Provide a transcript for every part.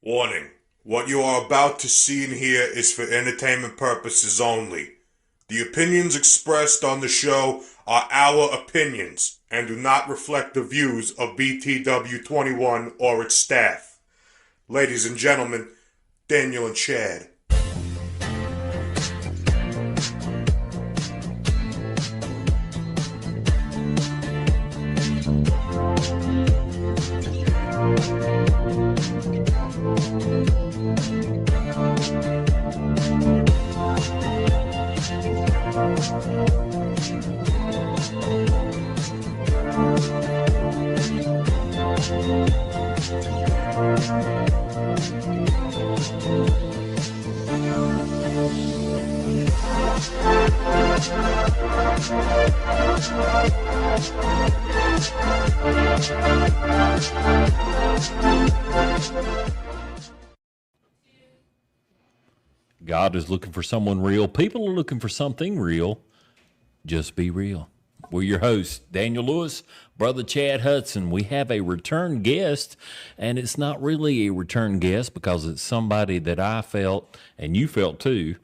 Warning. What you are about to see and hear is for entertainment purposes only. The opinions expressed on the show are our opinions and do not reflect the views of BTW 21 or its staff. Ladies and gentlemen, Daniel and Chad. God is looking for someone real. People are looking for something real. Just be real. We're your hosts, Daniel Lewis, Brother Chad Hudson. We have a return guest, and it's not really a return guest because it's somebody that I felt, and you felt too.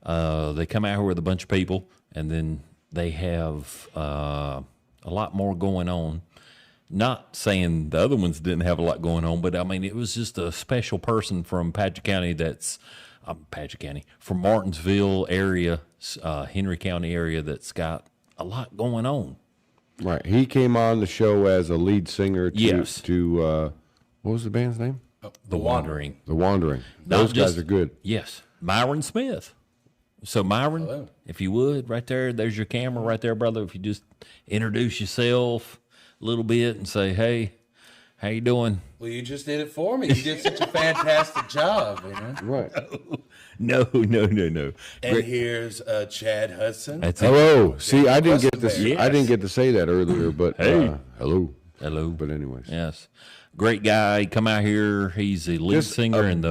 They come out here with a bunch of people, and then they have a lot more going on. Not saying the other ones didn't have a lot going on, but I mean, it was just a special person from Patrick County from Martinsville area, Henry County area that's got a lot going on. Right. He came on the show as a lead singer to, Yes. what was the band's name? The Wandering. The Wandering. Not Those guys just- are good. Yes. Myron Smith. So Myron, Hello. if you would, right there's your camera right there, brother. If you just introduce yourself a little bit and say, hey, how you doing? Well, you just did it for me. You did such a fantastic job, you know. Right. No. And here's Chad Hudson. That's it. Hello. See, I didn't get to. What's the name? I didn't get to say that earlier, but Hey. hello. Hello. But anyways, Yes. Great guy. He come out here. He's a lead Just, singer in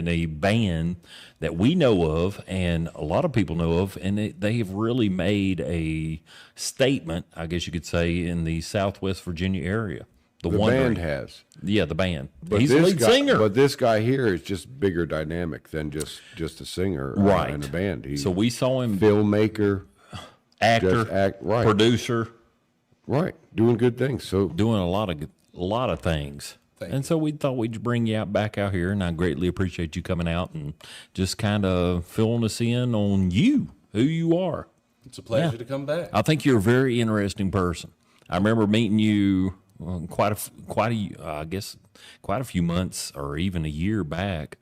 a band that we know of and a lot of people know of, and they have really made a statement, I guess you could say, in the Southwest Virginia area. the Wandering. band has. Yeah, the band. But He's a this lead guy, singer. But this guy here is just bigger dynamic than just a singer Right. in a band. He's So we saw him, filmmaker, actor, just act right. producer, right, doing good things. So doing a lot of things. Thank And so we thought we'd bring you back out here, and I greatly appreciate you coming out and just kind of filling us in on you, who you are. It's a pleasure Yeah. to come back. I think you're a very interesting person. I remember meeting you quite a few months or even a year back,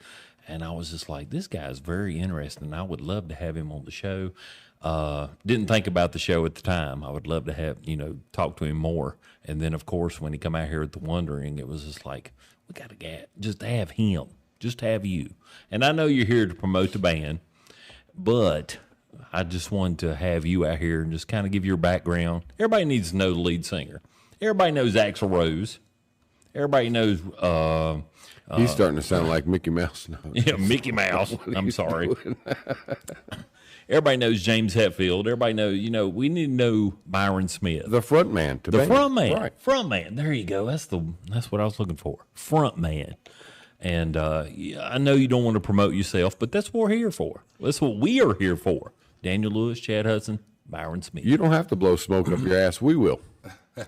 and I was just like, this guy's very interesting. I would love to have him on the show. Didn't think about the show at the time. I would love to have, talk to him more. And then, of course, when he come out here at the Wondering, it was just like, we got to just have him, just have you. And I know you're here to promote the band, but I just wanted to have you out here and just kind of give your background. Everybody needs to know the lead singer. Everybody knows Axl Rose. Everybody knows he's starting to sound like Mickey Mouse now. yeah, Mickey Mouse. I'm sorry. Everybody knows James Hetfield. Everybody knows, we need to know Myron Smith. The front man. The front man. Right. Front man. There you go. That's what I was looking for. Front man. And I know you don't want to promote yourself, but that's what we're here for. That's what we are here for. Daniel Lewis, Chad Hudson, Myron Smith. You don't have to blow smoke up your ass. We will.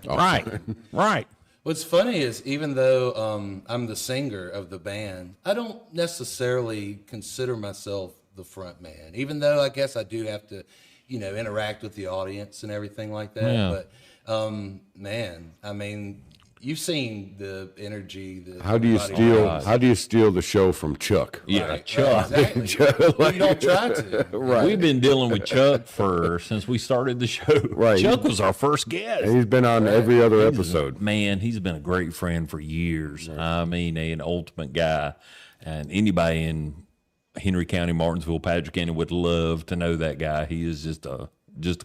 Right. Right. What's funny is even though I'm the singer of the band, I don't necessarily consider myself the front man, even though I guess I do have to, interact with the audience and everything like that. Yeah. But, man, I mean, you've seen the energy. That How do you everybody steal? brings. How do you steal the show from Chuck? Yeah, Right, Chuck. Exactly. You don't try to. Right. We've been dealing with Chuck since we started the show. Right. Chuck was our first guest. And he's been on every other episode. Man, he's been a great friend for years. I mean, an ultimate guy. And anybody in Henry County, Martinsville, Patrick County would love to know that guy. He is just a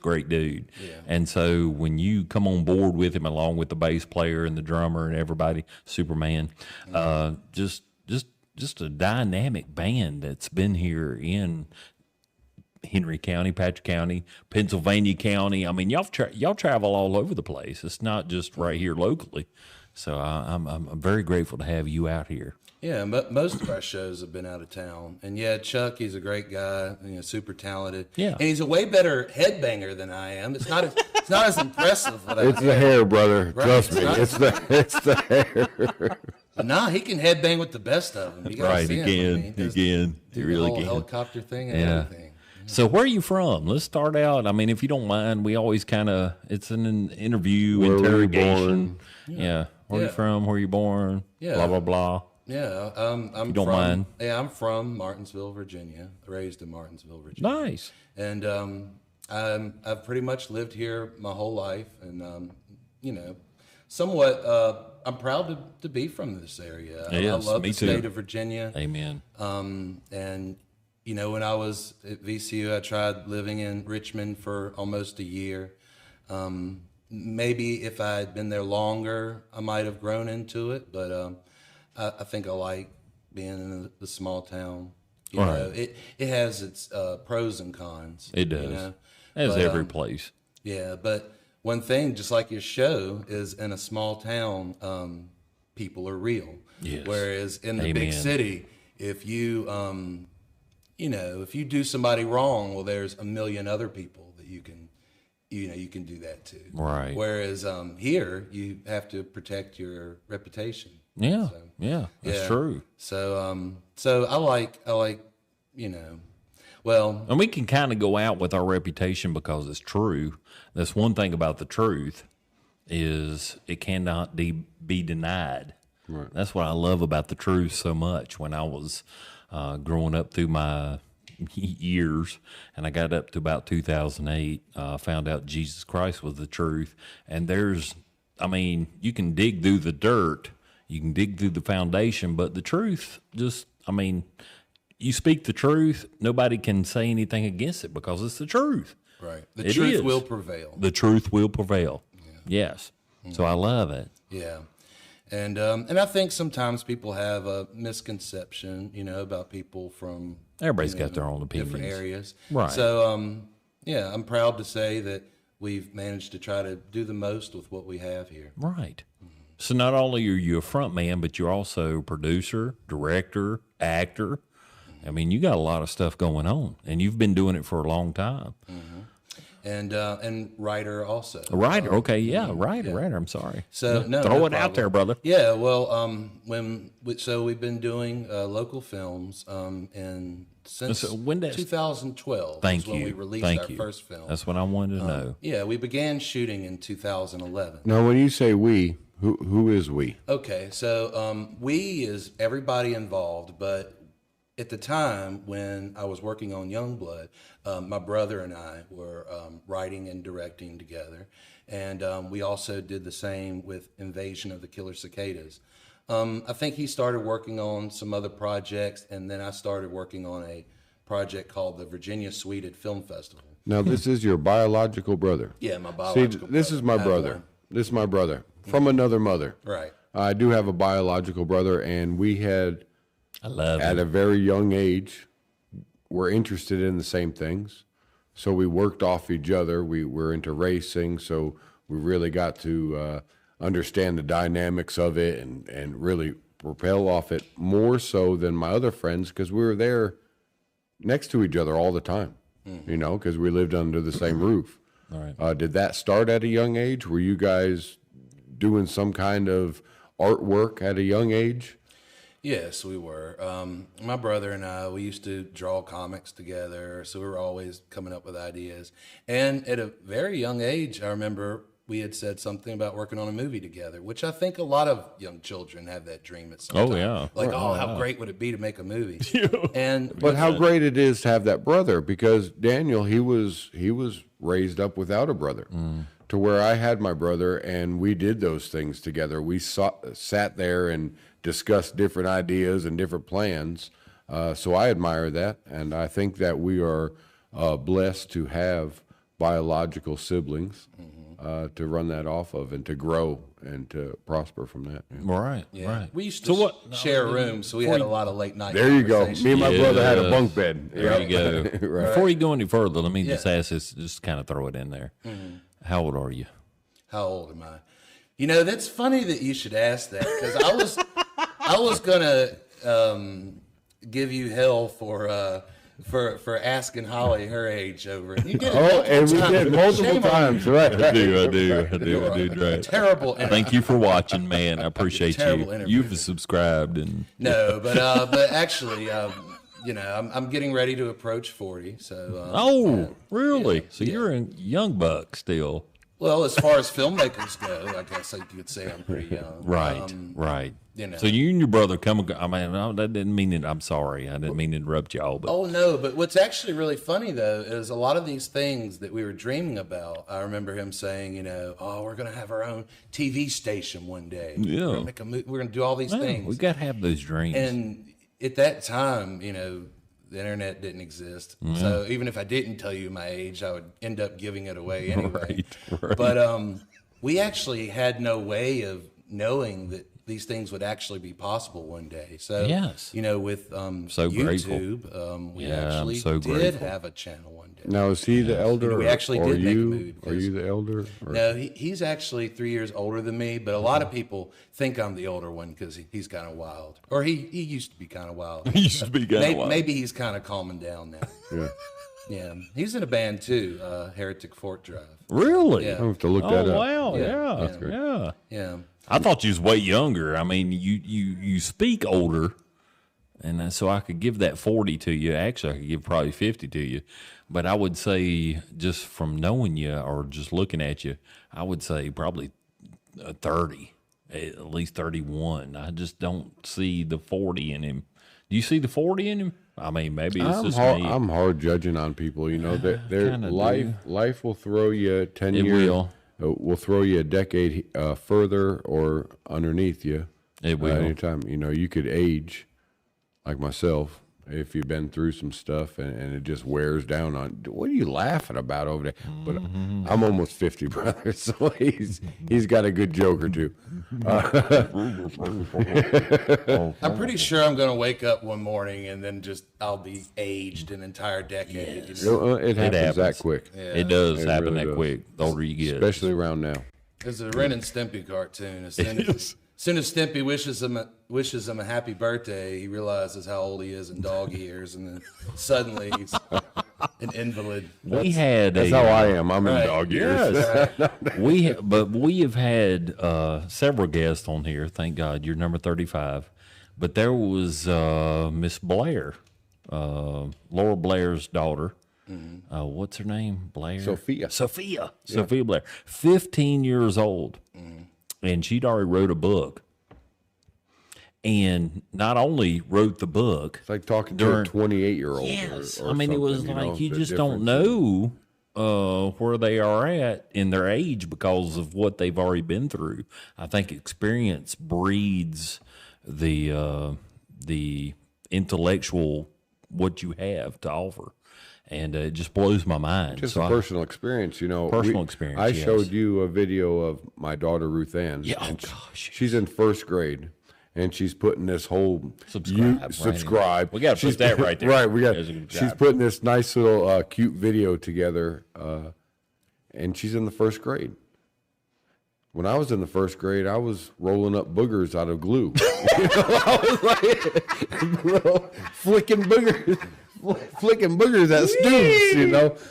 great dude. Yeah. And so when you come on board with him, along with the bass player and the drummer and everybody, Superman, just a dynamic band that's been here in Henry County, Patrick County, Pennsylvania County. I mean, y'all travel all over the place. It's not just right here locally. So I'm very grateful to have you out here. Yeah, but most of our shows have been out of town. And yeah, Chuck, he's a great guy, super talented. Yeah. And he's a way better headbanger than I am. It's not as impressive. It's the hair, brother. Right. Trust me. It's the hair. But nah, he can headbang with the best of them. You gotta Right, see him. again. Do You the really whole can. helicopter thing and Yeah. everything. So where are you from? Let's start out. I mean, if you don't mind, we always kind of, it's an interview, Where were you interrogation. born? Yeah. Where are you Yeah. from? Where you born? Yeah. Blah, blah, blah. Yeah, I'm don't from, mind. Yeah, I'm from Martinsville, Virginia. Raised in Martinsville, Virginia. Nice. And I've pretty much lived here my whole life, and somewhat. I'm proud to be from this area. Yes, I love me the too. state of Virginia. Amen. And when I was at VCU, I tried living in Richmond for almost a year. Maybe if I had been there longer, I might have grown into it. But I think I like being in the small town. You Right. know, it has its pros and cons. It does. You know? As But, every place. Yeah, but one thing, just like your show, is in a small town, people are real. Yes. Whereas in the big Amen. city, if you, if you do somebody wrong, well, there's a million other people that you can do that to. Right. Whereas here, you have to protect your reputation. Yeah. So, Yeah. That's yeah. true. So I like, well, And we can kind of go out with our reputation because it's true. That's one thing about the truth is it cannot be denied. Right. That's what I love about the truth so much. When I was growing up through my years, and I got up to about 2008, found out Jesus Christ was the truth. And you can dig through the dirt, you can dig through the foundation, but the truth you speak the truth, nobody can say anything against it because it's the truth. right. The It truth is. will prevail. The truth will prevail. Yes. So I love it. Yeah. And I think sometimes people have a misconception, about people from Everybody's got their own opinions. different areas. Right. So, I'm proud to say that we've managed to try to do the most with what we have here. Right. So not only are you a front man, but you're also producer, director, actor. I mean, you got a lot of stuff going on, and you've been doing it for a long time. And writer also. A writer, okay, yeah, writer. I'm sorry. So no, throw no it out problem. there, brother. Yeah, well, so we've been doing local films, and since So when did- 2012 Thank is when you. we released Thank our you. first film. That's what I wanted to know. Yeah, we began shooting in 2011. Now, when you say we, who is we? Okay, so we is everybody involved, but at the time when I was working on Youngblood, my brother and I were writing and directing together, and we also did the same with Invasion of the Killer Cicadas. I think he started working on some other projects, and then I started working on a project called the Virginia Sweded Film Festival. Now, this is your biological brother. Yeah, my See, biological this is my I have brother. one. This is my brother from another mother. Right. I do have a biological brother, and we had, I love at it. a very young age, were interested in the same things. So we worked off each other. We were into racing, so we really got to understand the dynamics of it and really propel off it more so than my other friends because we were there next to each other all the time, because we lived under the same roof. All right. Did that start at a young age? Were you guys doing some kind of artwork at a young age? Yes, we were. My brother and I, we used to draw comics together, so we were always coming up with ideas. And at a very young age, I remember we had said something about working on a movie together, which I think a lot of young children have that dream at some time. yeah. Like, how great would it be to make a movie? And But how great it is to have that brother, because Daniel, he was raised up without a brother, to where I had my brother and we did those things together. We sat there and discussed different ideas and different plans. So I admire that, and I think that we are blessed to have biological siblings to run that off of and to grow and to prosper from that. Yeah. Right. yeah, Right. we used to share rooms, so we had a lot of late night There you go. conversations. Me and my brother had a Yes. bunk bed. There you go. Right. Before you go any further, let me just Yeah. ask this, just kind of throw it in there. How old are you? How old am I? That's funny that you should ask that, because I was gonna give you hell for asking Holly her age over it. You did it and we did multiple Shame on times, right? I do. Right. Terrible. Thank you for watching, man. I appreciate Terrible you. interview. You've subscribed and No, but actually, I'm getting ready to approach 40. So. Really? So you're a young buck still. Well, as far as filmmakers go, I guess you could say I'm pretty young. Right. Right. You know. So you and your brother come. I mean, no, that didn't mean it. I'm sorry. I didn't mean to interrupt y'all. But Oh no! But what's actually really funny though is a lot of these things that we were dreaming about. I remember him saying, oh, we're going to have our own TV station one day. Yeah. We're going to make a movie. We're going to do all these things. we got to have those dreams. And at that time, the internet didn't exist. So even if I didn't tell you my age, I would end up giving it away anyway. Right. But we actually had no way of knowing that these things would actually be possible one day. So, Yes. with So grateful. YouTube, we Yeah, I'm actually so did grateful. have a channel one day. Now, is he the elder? We actually or did make a you? movie Are you the elder? Or? No, he's actually 3 years older than me, but a lot of people think I'm the older one because he's kind of wild. Or he used to be kind of wild. He used to be kind of wild. Maybe he's kind of calming down now. Yeah. Yeah, he's in a band too, Heretic Fort Drive. Really? Yeah. I have to look Oh that up. wow! Yeah. Yeah, That's great. yeah. Yeah. I thought you was way younger. I mean, you speak older, and so I could give that 40 to you. Actually, I could give probably 50 to you. But I would say, just from knowing you or just looking at you, I would say probably 30, at least 31. I just don't see the 40 in him. Do you see the 40 in him? I mean, maybe it's just me. I'm hard judging on people. That kinda life will throw you 10 It years. will. Will throw you a decade further or underneath you. It will. Anytime. You could age like myself if you've been through some stuff and it just wears down on. What are you laughing about over there? But I'm almost 50, brother, so he's got a good joke or two. I'm pretty sure I'm going to wake up one morning and then I'll be aged an entire decade. It happens that quick, It does It happen really that does. quick. The older you get. especially around now. It's a Ren and Stimpy cartoon. As soon as Stimpy wishes him a happy birthday, he realizes how old he is in dog years, and then suddenly he's an invalid. We had That's how I am. I'm in Right. dog years. Yes. we have had several guests on here. Thank God, you're number 35. But there was Miss Blair, Laura Blair's daughter. What's her name? Blair. Sophia. Sophia Blair. 15 years old, and she'd already wrote a book. And not only wrote the book, It's like talking to During- a 28-year-old. yes, or I mean it was something, like you the just don't difference. know where they are at in their age because of what they've already been through. I think experience breeds the intellectual what you have to offer, and it just blows my mind. Just So a I- personal experience, Personal experience, I yes. showed you a video of my daughter Ruth Ann. Yeah, oh and gosh. she's in first grade, and she's putting this whole Subscribe, subscribe. We gotta put She's- that right there. Right, we got. There's a good She's job. putting this nice little cute video together, and she's in the first grade. When I was in the first grade, I was rolling up boogers out of glue. I was like flicking boogers at students.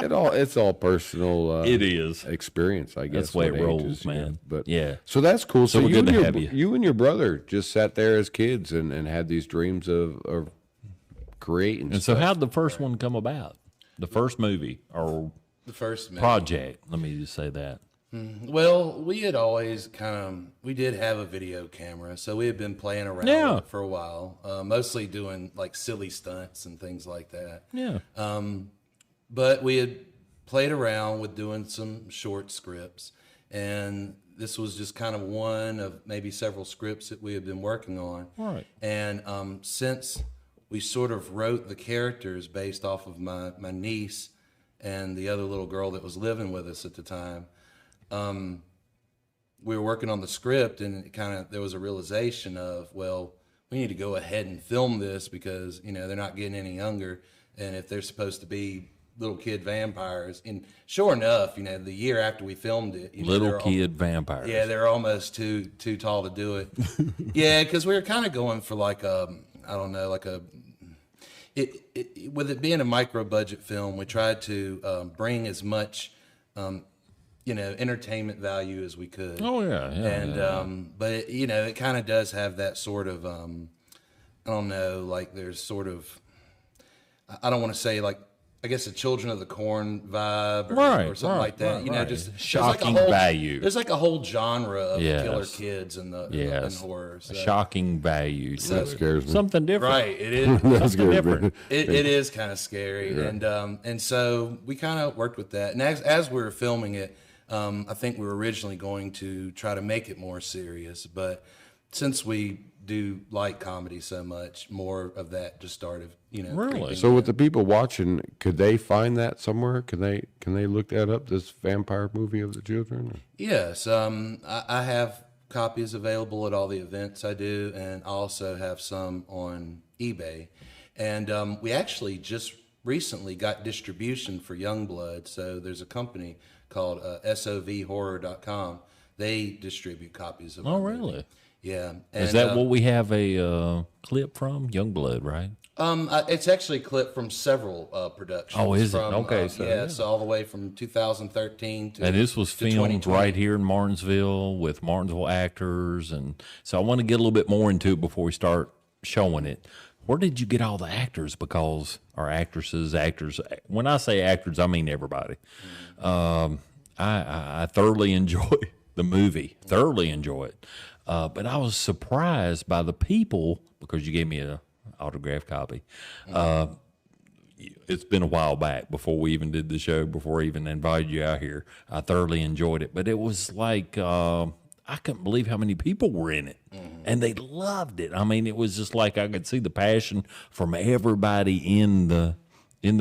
So it's all personal. It is. experience, I guess. That's the way what it age rolls, is, man. But Yeah. so that's cool. So, we're you good and to your, have you. you and your brother just sat there as kids and had these dreams of creating. And so, how'd the first one come about? The first movie or The first movie. project? Let me just say that. Well, we had always we did have a video camera, so we had been playing around Yeah. with it for a while, mostly doing like silly stunts and things like that. Yeah. But we had played around with doing some short scripts, and this was just kind of one of maybe several scripts that we had been working on. Right. And since we sort of wrote the characters based off of my niece and the other little girl that was living with us at the time, we were working on the script, and there was a realization of, well, we need to go ahead and film this because they're not getting any younger, and if they're supposed to be little kid vampires. And sure enough, you know, the year after we filmed it, you know, Little kid vampires. yeah, they're almost too tall to do it. Yeah, because we were kind of going for like a, I don't know, like a. With it being a micro budget film, we tried to bring as much, you know, entertainment value as we could. Oh yeah, And but it, you know, it kind of does have that sort of, I don't know, like there's sort of, I don't want to say like, I guess a Children of the Corn vibe or something like that. You know, just shocking there's like value. There's like a whole genre of Yes. killer kids and the and horror. So. Shocking value. To That it. scares me. Something different. Right, it is. That's Something good. different. It is kind of scary, and so we kind of worked with that. And as we were filming it, I think we were originally going to try to make it more serious, but since we do like comedy so much, more of that just started, you know. Really? creeping So in. with the people watching, could they find that somewhere? Can they look that up? This vampire movie of the children? Yes, I have copies available at all the events I do, and I also have some on eBay. And we actually just recently got distribution for Youngblood. So there's a company called sovhorror.com. They distribute copies of. Oh, our movie. really? Yeah. Is And, that what we have a clip from? Youngblood, right? It's actually a clip from several productions. Oh, is it? From, Okay, so, yeah. so all the way from 2013 to. And this was to filmed 2020. right here in Martinsville with Martinsville actors, and so I want to get a little bit more into it before we start showing it. Where did you get all the actors? Because or actresses, actors. When I say actors, I mean everybody. I thoroughly enjoy the movie. Thoroughly enjoy it. But I was surprised by the people because you gave me an autographed copy. It's been a while back before we even did the show, before I even invited you out here. I thoroughly enjoyed it. But it was like, I couldn't believe how many people were in it. And they loved it. I mean, it was just like I could see the passion from everybody in the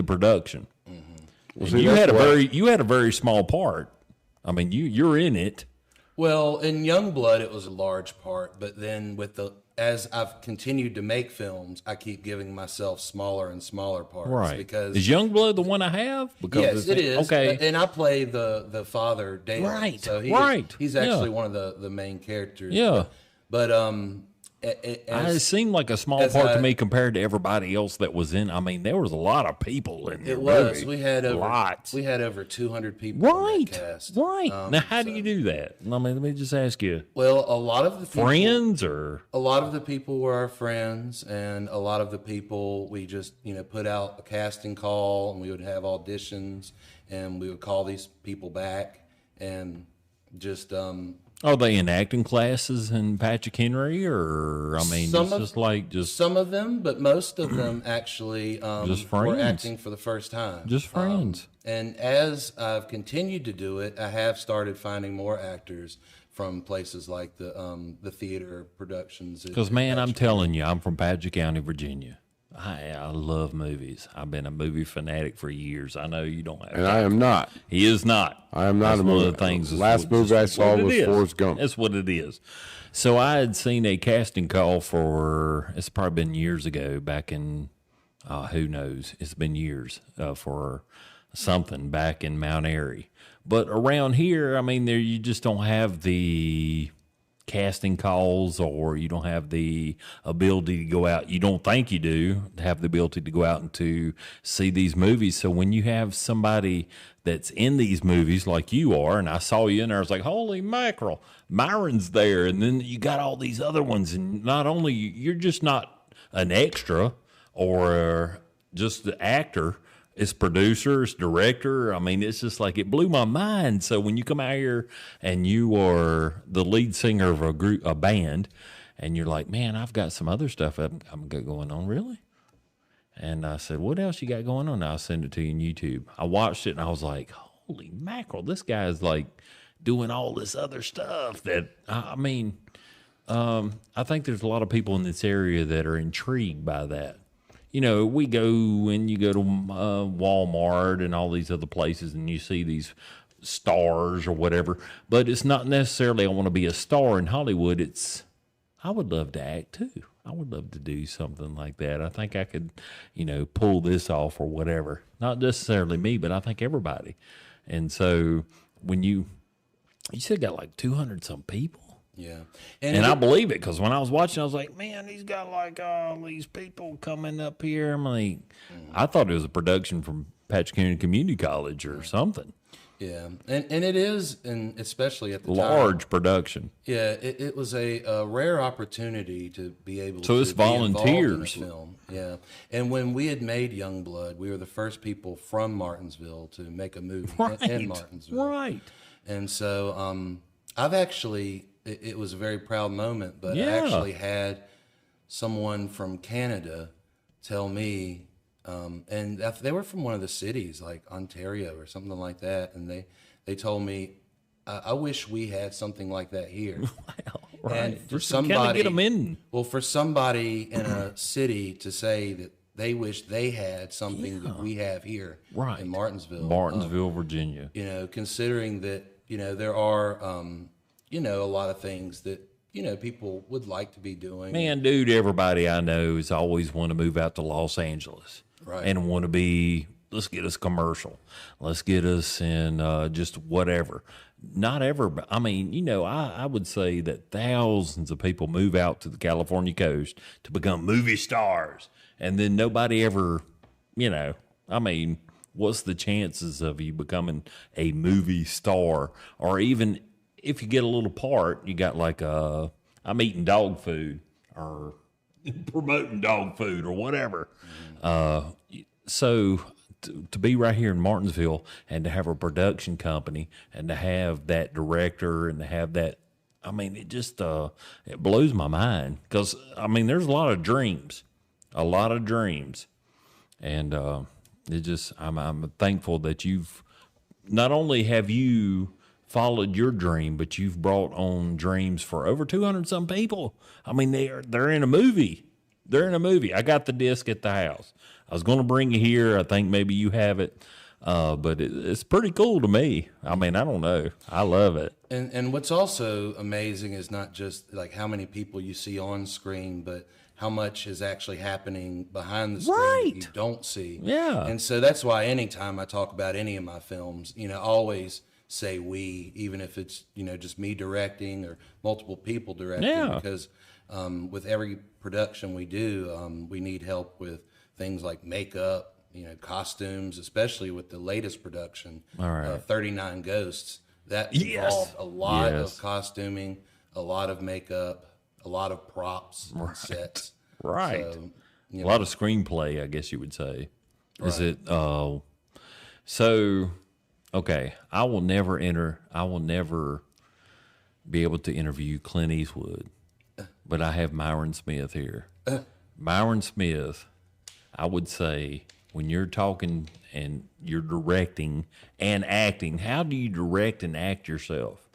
production. And see, you had that's you had a very small part. I mean, you're in it. Well, in Youngblood, it was a large part, but then as I've continued to make films, I keep giving myself smaller and smaller parts. Right. Because Is Youngblood the one I have? Because yes, it is. Okay. And I play the father, Dale. Right, So he's yeah. actually one of the main characters. Yeah. But It seemed like a small as part to I- me compared to everybody else that was in. I mean, there was a lot of people in there. it was. Movie. We had over 200 people in Right. that cast. Right. Now, how do you do that? I mean, let me just ask you. Well, a lot of the people, Friends or a lot of the people were our friends, and a lot of the people we just put out a casting call, and we would have auditions, and we would call these people back, and just are they in acting classes in Patrick Henry, or I mean, Some it's of- just like just some of them, but most of them actually Just were friends. acting for the first time. friends. And as I've continued to do it, I have started finding more actors from places like the theater productions. Because man, I'm telling you, I'm from Patrick County, Virginia. I love movies. I've been a movie fanatic for years. I know you don't have. And I am not. He is not. I am not That's a one movie. of the things. Last movie I saw was Forrest Gump. That's what it is. So I had seen a casting call for. It's probably been years ago. Back in, who knows? It's been years for something back in Mount Airy. But around here, I mean, there you just don't have the casting calls, or you don't have the ability to go out. You don't think you do have the ability to go out and to see these movies. So when you have somebody that's in these movies like you are, and I saw you in there, I was like, holy mackerel, Myron's there. And then you got all these other ones. And not only you're just not an extra or just the actor, it's producer, it's director. I mean, it's just like it blew my mind. So when you come out here and you are the lead singer of a band, and you're like, man, I've got some other stuff I'm got going on, really? And I said, what else you got going on? I'll send it to you on YouTube. I watched it and I was like, holy mackerel, this guy is like doing all this other stuff that, I mean, I think there's a lot of people in this area that are intrigued by that. You know, we go and you go to Walmart and all these other places and you see these stars or whatever, but it's not necessarily I want to be a star in Hollywood. It's I would love to act too. I would love to do something like that. I think I could, pull this off or whatever. Not necessarily me, but I think everybody. And so when you said got like 200 some people. Yeah. And I believe it, because when I was watching, I was like, man, he's got like all these people coming up here. I'm like, I thought it was a production from Patchcoon Community College or something. Yeah, and it is, and especially at the large time, production. Yeah, it was a rare opportunity to be able So to it's be involved volunteers. in a film. Yeah, and when we had made Youngblood, we were the first people from Martinsville to make a movie in Martinsville. Right. And so I've actually, it was a very proud moment, but I Yeah. actually had someone from Canada tell me, and they were from one of the cities, like Ontario or something like that, and they told me, I wish we had something like that here. Wow, right. And for Just to kinda somebody, get them in. well, for somebody in a city to say that they wish they had something that we have here Right. in Martinsville, Martinsville, Virginia. considering that, there are, a lot of things that, people would like to be doing. Man, dude, everybody I know is always want to move out to Los Angeles. Right. And want to be, let's get us commercial. Let's get us in just whatever. Not ever, but I mean, I would say that thousands of people move out to the California coast to become movie stars. And then nobody ever, I mean, what's the chances of you becoming a movie star? Or even if you get a little part, you got like, I'm eating dog food or promoting dog food or whatever. So to be right here in Martinsville and to have a production company and to have that director and to have that, I mean, it just, it blows my mind, because, I mean, there's a lot of dreams. And it just, I'm thankful that you've, not only have you followed your dream, but you've brought on dreams for over 200 some people. I mean, they're in a movie. I got the disc at the house. I was going to bring it here. I think maybe you have it. But it's pretty cool to me. I mean, I don't know. I love it. And what's also amazing is not just like how many people you see on screen, but how much is actually happening behind the screen that you don't see. Yeah. And so that's why anytime I talk about any of my films, I always say we, even if it's, just me directing or multiple people directing. Yeah. Because with every production we do, we need help with things like makeup, costumes, especially with the latest production, 39 Ghosts. That involved a lot of costuming, a lot of makeup, a lot of props, and sets. Right. So, a lot of screenplay, I guess you would say. Is it? So, okay. I will never be able to interview Clint Eastwood, but I have Myron Smith here. Myron Smith, I would say, when you're talking and you're directing and acting, how do you direct and act yourself?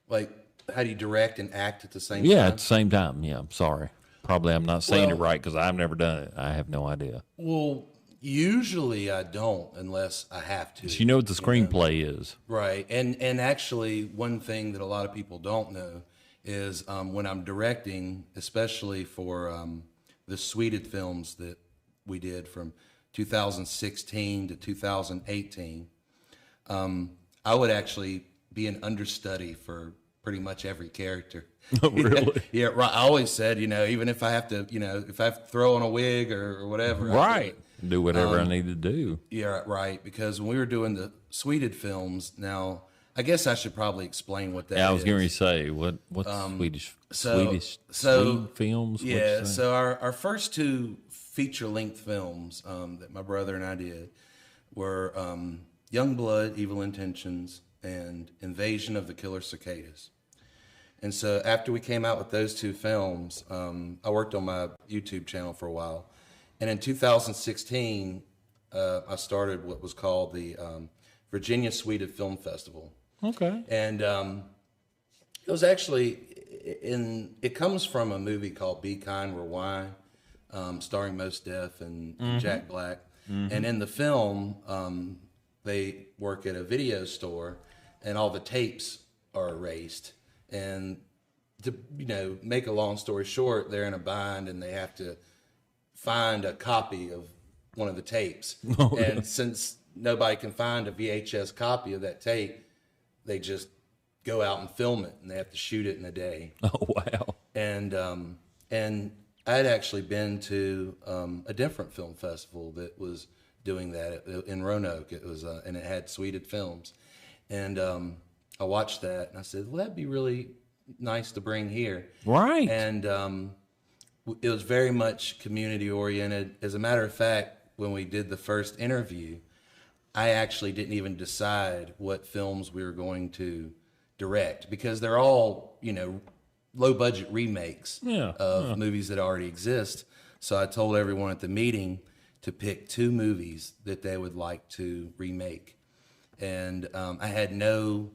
Like, how do you direct and act at the same time? Yeah, at the same time. Yeah, I'm sorry. Probably I'm not saying it Well- right because I've never done it. I have no idea. Well, usually I don't unless I have to. So you know what the screenplay is. Right. And actually, one thing that a lot of people don't know is when I'm directing, especially for the suited films that we did from 2016 to 2018, I would actually be an understudy for pretty much every character. Oh, really? Yeah, right. I always said, even if I have to, if I have to throw on a wig or whatever. Right. Do whatever I need to do. Yeah, right. Because when we were doing the suited films, now I guess I should probably explain what that is. Yeah, I was going to say, what's Swedish Swede films? Yeah, so our first two feature-length films that my brother and I did were Youngblood, Evil Intentions, and Invasion of the Killer Cicadas. And so after we came out with those two films, I worked on my YouTube channel for a while. And in 2016, I started what was called the Virginia Suited Film Festival. Okay. And it was actually, it comes from a movie called Be Kind, Rewind, starring Mos Def and Jack Black. And in the film, they work at a video store and all the tapes are erased. And to make a long story short, they're in a bind and they have to find a copy of one of the tapes. And since nobody can find a VHS copy of that tape, they just go out and film it, and they have to shoot it in a day. Oh, wow. And I had actually been to a different film festival that was doing that in Roanoke. It was and it had Sweded Films, and I watched that and I said, well, that'd be really nice to bring here. Right. And it was very much community oriented. As a matter of fact, when we did the first interview, I actually didn't even decide what films we were going to direct, because they're all, low budget remakes of movies that already exist. So I told everyone at the meeting to pick 2 movies that they would like to remake. And I had no,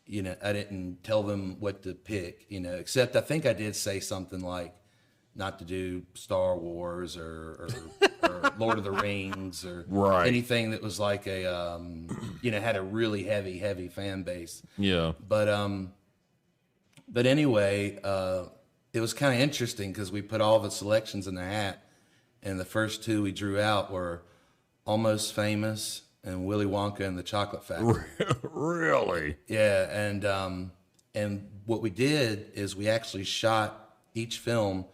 I didn't tell them what to pick, except I think I did say something like not to do Star Wars or Lord of the Rings or anything that was like a, had a really heavy fan base. Yeah. But anyway, it was kind of interesting because we put all the selections in the hat, and the first 2 we drew out were Almost Famous and Willy Wonka and the Chocolate Factory. Really? Yeah, and what we did is we actually shot each film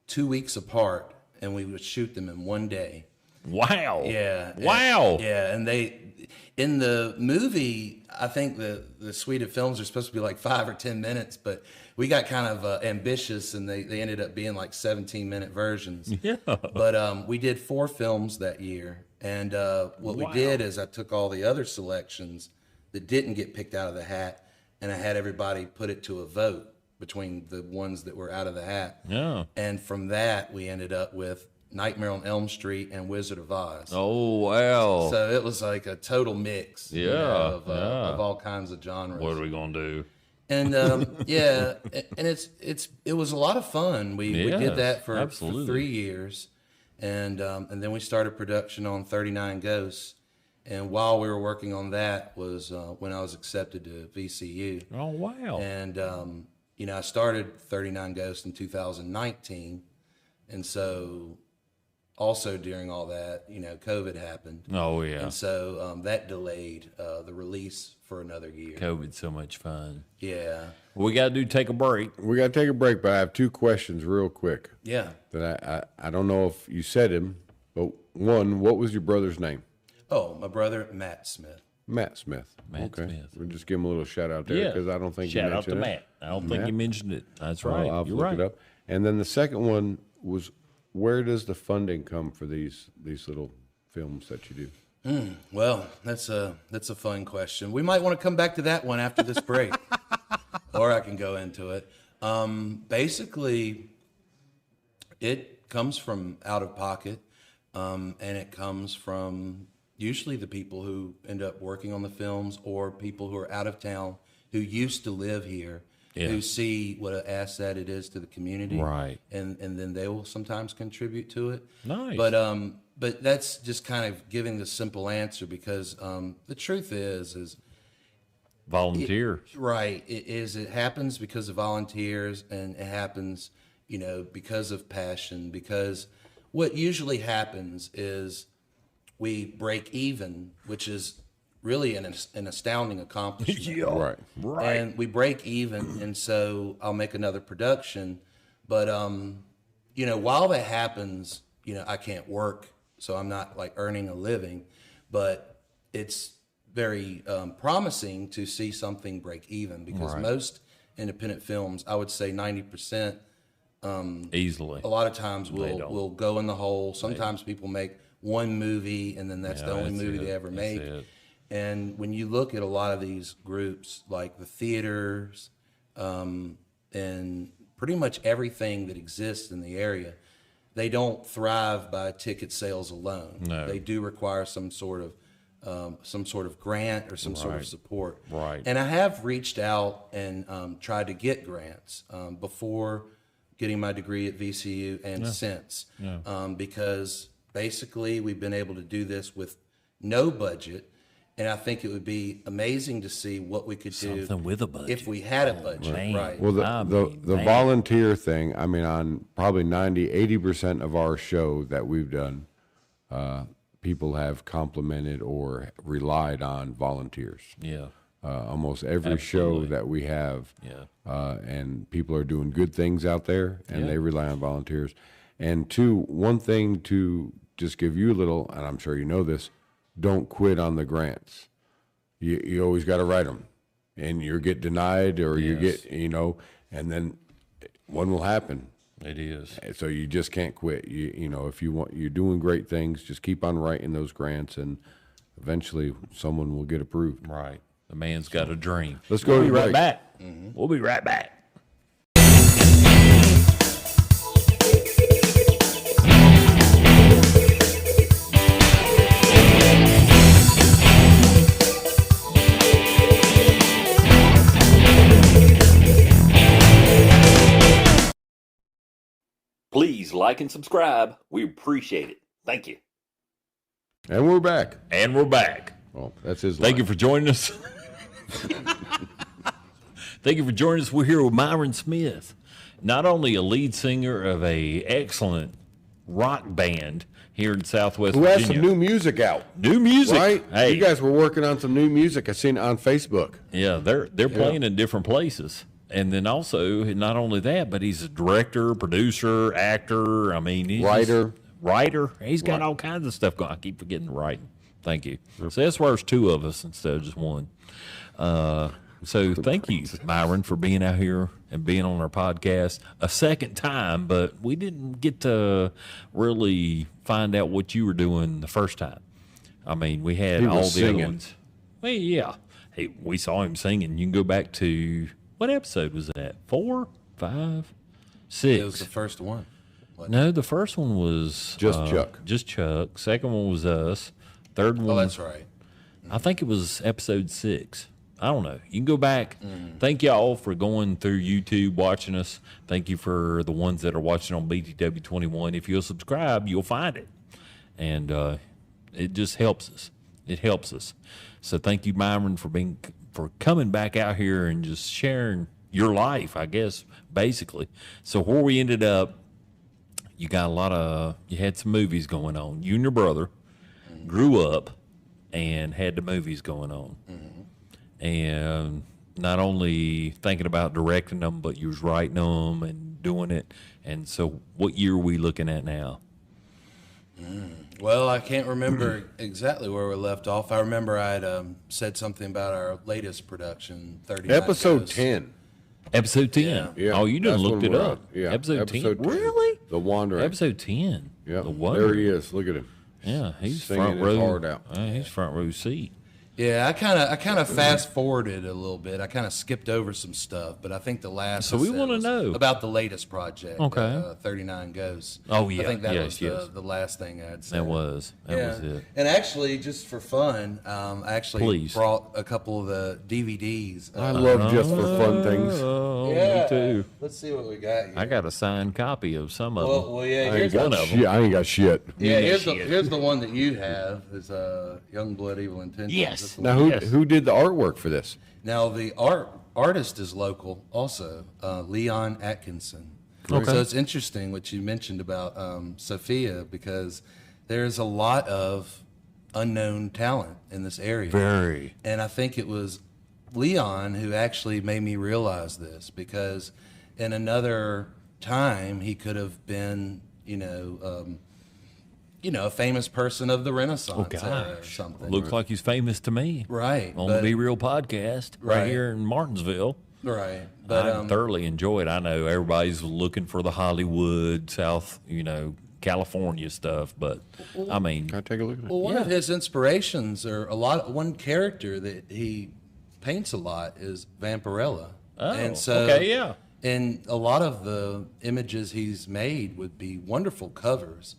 2 weeks apart, and we would shoot them in one day. Wow. Yeah. Wow. And they, in the movie, I think the suite of films are supposed to be like 5 or 10 minutes, but we got kind of ambitious, and they ended up being like 17-minute versions. Yeah. But we did 4 films that year, and what we did is I took all the other selections that didn't get picked out of the hat, and I had everybody put it to a vote between the ones that were out of the hat. Yeah. And from that, we ended up with Nightmare on Elm Street and Wizard of Oz. Oh, wow. So it was like a total mix of all kinds of genres. What are we going to do? And yeah, and it was a lot of fun. We did that for 3 years, and then we started production on 39 Ghosts. And while we were working on that was when I was accepted to VCU. Oh, wow. And I started 39 Ghosts in 2019, and so also during all that, COVID happened. Oh, yeah. And so that delayed the release for another year. COVID's so much fun. Yeah. We got to take a break. We got to take a break, but I have 2 questions real quick. Yeah. That I don't know if you said him, but one, what was your brother's name? Oh, my brother, Matt Smith. Matt Smith. Matt Smith. We'll just give him a little shout out there because I don't think you Shout out mentioned to it. Matt. I don't think you mentioned it. That's Well, right. I'll have to You're look right. it up. And then the second one was, where does the funding come for these little films that you do? Well, that's a fun question. We might want to come back to that one after this break, or I can go into it. Basically, it comes from out of pocket, and it comes from usually the people who end up working on the films, or people who are out of town who used to live here, who see what an asset it is to the community, Right. And then they will sometimes contribute to it. Nice. But that's just kind of giving the simple answer, because the truth is Volunteer. right. It happens because of volunteers, and it happens, because of passion. Because what usually happens is we break even, which is really an astounding accomplishment. Right. And we break even, and so I'll make another production. But while that happens, I can't work, so I'm not like earning a living. But it's very promising to see something break even, because most independent films, I would say 90%, Easily. a lot of times will go in the hole. Sometimes people make one movie, and then that's the only movie they ever make. And when you look at a lot of these groups, like the theaters, and pretty much everything that exists in the area, they don't thrive by ticket sales alone. No. They do require some sort of grant or some sort of support. Right. And I have reached out and tried to get grants before getting my degree at VCU and since, because basically we've been able to do this with no budget. And I think it would be amazing to see what we could do Something with a budget. if we had a budget, man. right? Well, the man. volunteer thing, I mean, on probably 80% of our show that we've done, people have complimented or relied on volunteers. Yeah. Almost every show that we have, and people are doing good things out there, and they rely on volunteers. And one thing to just give you a little, and I'm sure you know this, don't quit on the grants. You always got to write them, and you get denied, or you get, and then one will happen. It is. So you just can't quit. If you're doing great things, just keep on writing those grants, and eventually someone will get approved. Right. The man's got a dream. Let's go. We'll be right break. back. We'll be right back. Please like and subscribe. We appreciate it. Thank you. And we're back. And we're back. Well, that's his. Thank you for joining us. Thank you for joining us. We're here with Myron Smith, not only a lead singer of a excellent rock band here in Southwest Who Virginia. has some new music out. New music, Right? Hey, You guys were working on some new music. I seen it on Facebook. yeah, they're playing in different places, and then also not only that, but he's a director, producer, actor. I mean, he's writer. He's got all kinds of stuff going. I keep forgetting to write. Thank you. So that's why there's two of us instead of just one. So thank you, Myron, for being out here and being on our podcast a second time, but we didn't get to really find out what you were doing the first time. I mean, we had He was all the singing. other ones. Well, yeah. Hey, we saw him singing. You can go back to, what episode was that? 4, 5, 6? It was the first one. No, the first one was Just Chuck. Just Chuck. Second one was us. Third one, Oh, that's right. I think it was episode 6. I don't know. You can go back. Thank y'all for going through YouTube, watching us. Thank you for the ones that are watching on BTW21. If you'll subscribe, you'll find it. And it just helps us. It helps us. So thank you, Myron, for coming back out here and just sharing your life, I guess, basically. So where we ended up, you got you had some movies going on. You and your brother grew up and had the movies going on. And not only thinking about directing them, but you was writing them and doing it. And so what year are we looking at now? Well, I can't remember exactly where we left off. I remember I had said something about our latest production, 39 Episode Ghosts. 10. Episode 10. Yeah. Oh, you done That's looked when it we're up. on. Yeah. Episode 10. Episode 10. Really? The Wandering. Episode 10. Yeah. The Wonder. There he is. Look at him. Yeah, he's Singing front his row. heart out. He's front row seat. Yeah, I kind of fast forwarded a little bit. I kind of skipped over some stuff, but I think the last. So I we said wanna was know. about the latest project. Okay. 39 Ghosts. Oh, yeah. I think that Yes, was yes. the last thing I'd said. That was it. And actually, just for fun, I actually Please. brought a couple of the DVDs. I love just for fun things. Oh, yeah. me too. Let's see what we got here. I got a signed copy of some of them. Well, yeah. I ain't Here's got one of 'em. shit. I ain't got shit. yeah, here's the one that you have is Youngblood Evil Intentions. Yes. That's the Now, one. who did the artwork for this? Now the artist is local, also Leon Atkinson. Okay. So it's interesting what you mentioned about Sophia because there's a lot of unknown talent in this area. Very. And I think it was Leon who actually made me realize this because in another time he could have been, a famous person of the Renaissance era or something. Looks like he's famous to me. Right. On but- the Be Real podcast right Right. here in Martinsville. Right. But I thoroughly enjoy it. I know everybody's looking for the Hollywood, South, California stuff, but I mean, Can I take a look at it? Well, one of his inspirations, or one character that he paints a lot, is Vampirella. Oh, and so, okay, yeah. And a lot of the images he's made would be wonderful covers,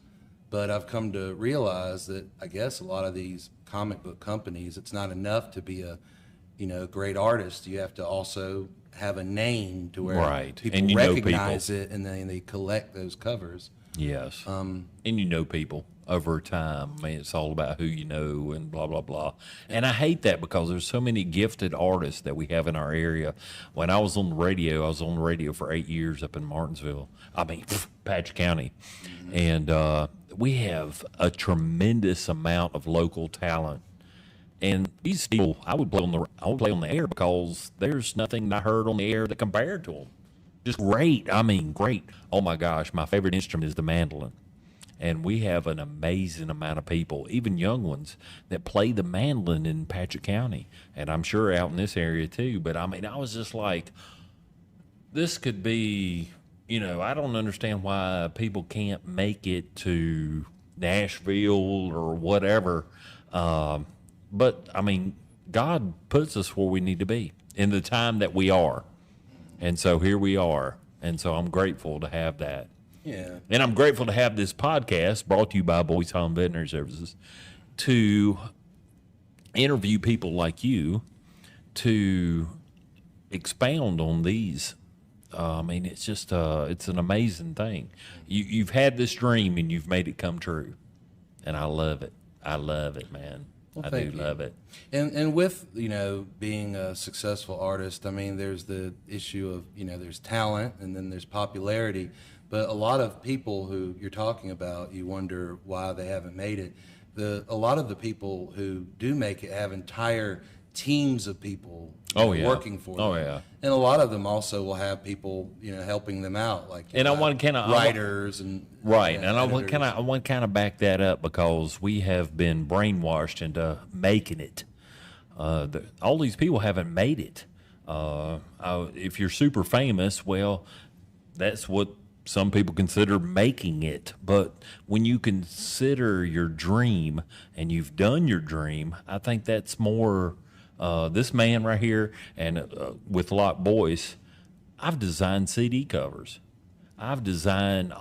but I've come to realize that I guess a lot of these comic book companies, it's not enough to be a great artist. You have to also have a name to where Right. people And you know recognize it, and then they collect those covers. Yes. And you know people over time. I mean, it's all about who you know and blah, blah, blah. And I hate that because there's so many gifted artists that we have in our area. When I was on the radio, I was on the radio for 8 years up in Martinsville. I mean, Patch County. And we have a tremendous amount of local talent. And these people, I would play on the air because there's nothing I heard on the air that compared to them. Just great. I mean, great. Oh my gosh, my favorite instrument is the mandolin. And we have an amazing amount of people, even young ones, that play the mandolin in Patchett County. And I'm sure out in this area too. But I mean, I was just like, this could be, I don't understand why people can't make it to Nashville or whatever. But I mean, God puts us where we need to be in the time that we are. And so here we are. And so I'm grateful to have that. Yeah. And I'm grateful to have this podcast brought to you by Boys Home Veterinary Services to interview people like you to expound on these. I mean, it's just, it's an amazing thing. You've had this dream and you've made it come true. And I love it. I love it, man. Well, I do love it. And with, being a successful artist, I mean, there's the issue of, there's talent and then there's popularity. But a lot of people who you're talking about, you wonder why they haven't made it. A lot of the people who do make it have entire teams of people working for them. Oh, yeah. And a lot of them also will have people, helping them out, like And I want to kind of writers and right. And I editors. want to kind of back that up because we have been brainwashed into making it. All these people haven't made it. If you're super famous, well, that's what some people consider making it. But when you consider your dream and you've done your dream, I think that's more. This man right here and with Lock Boys, I've designed CD covers. I've designed,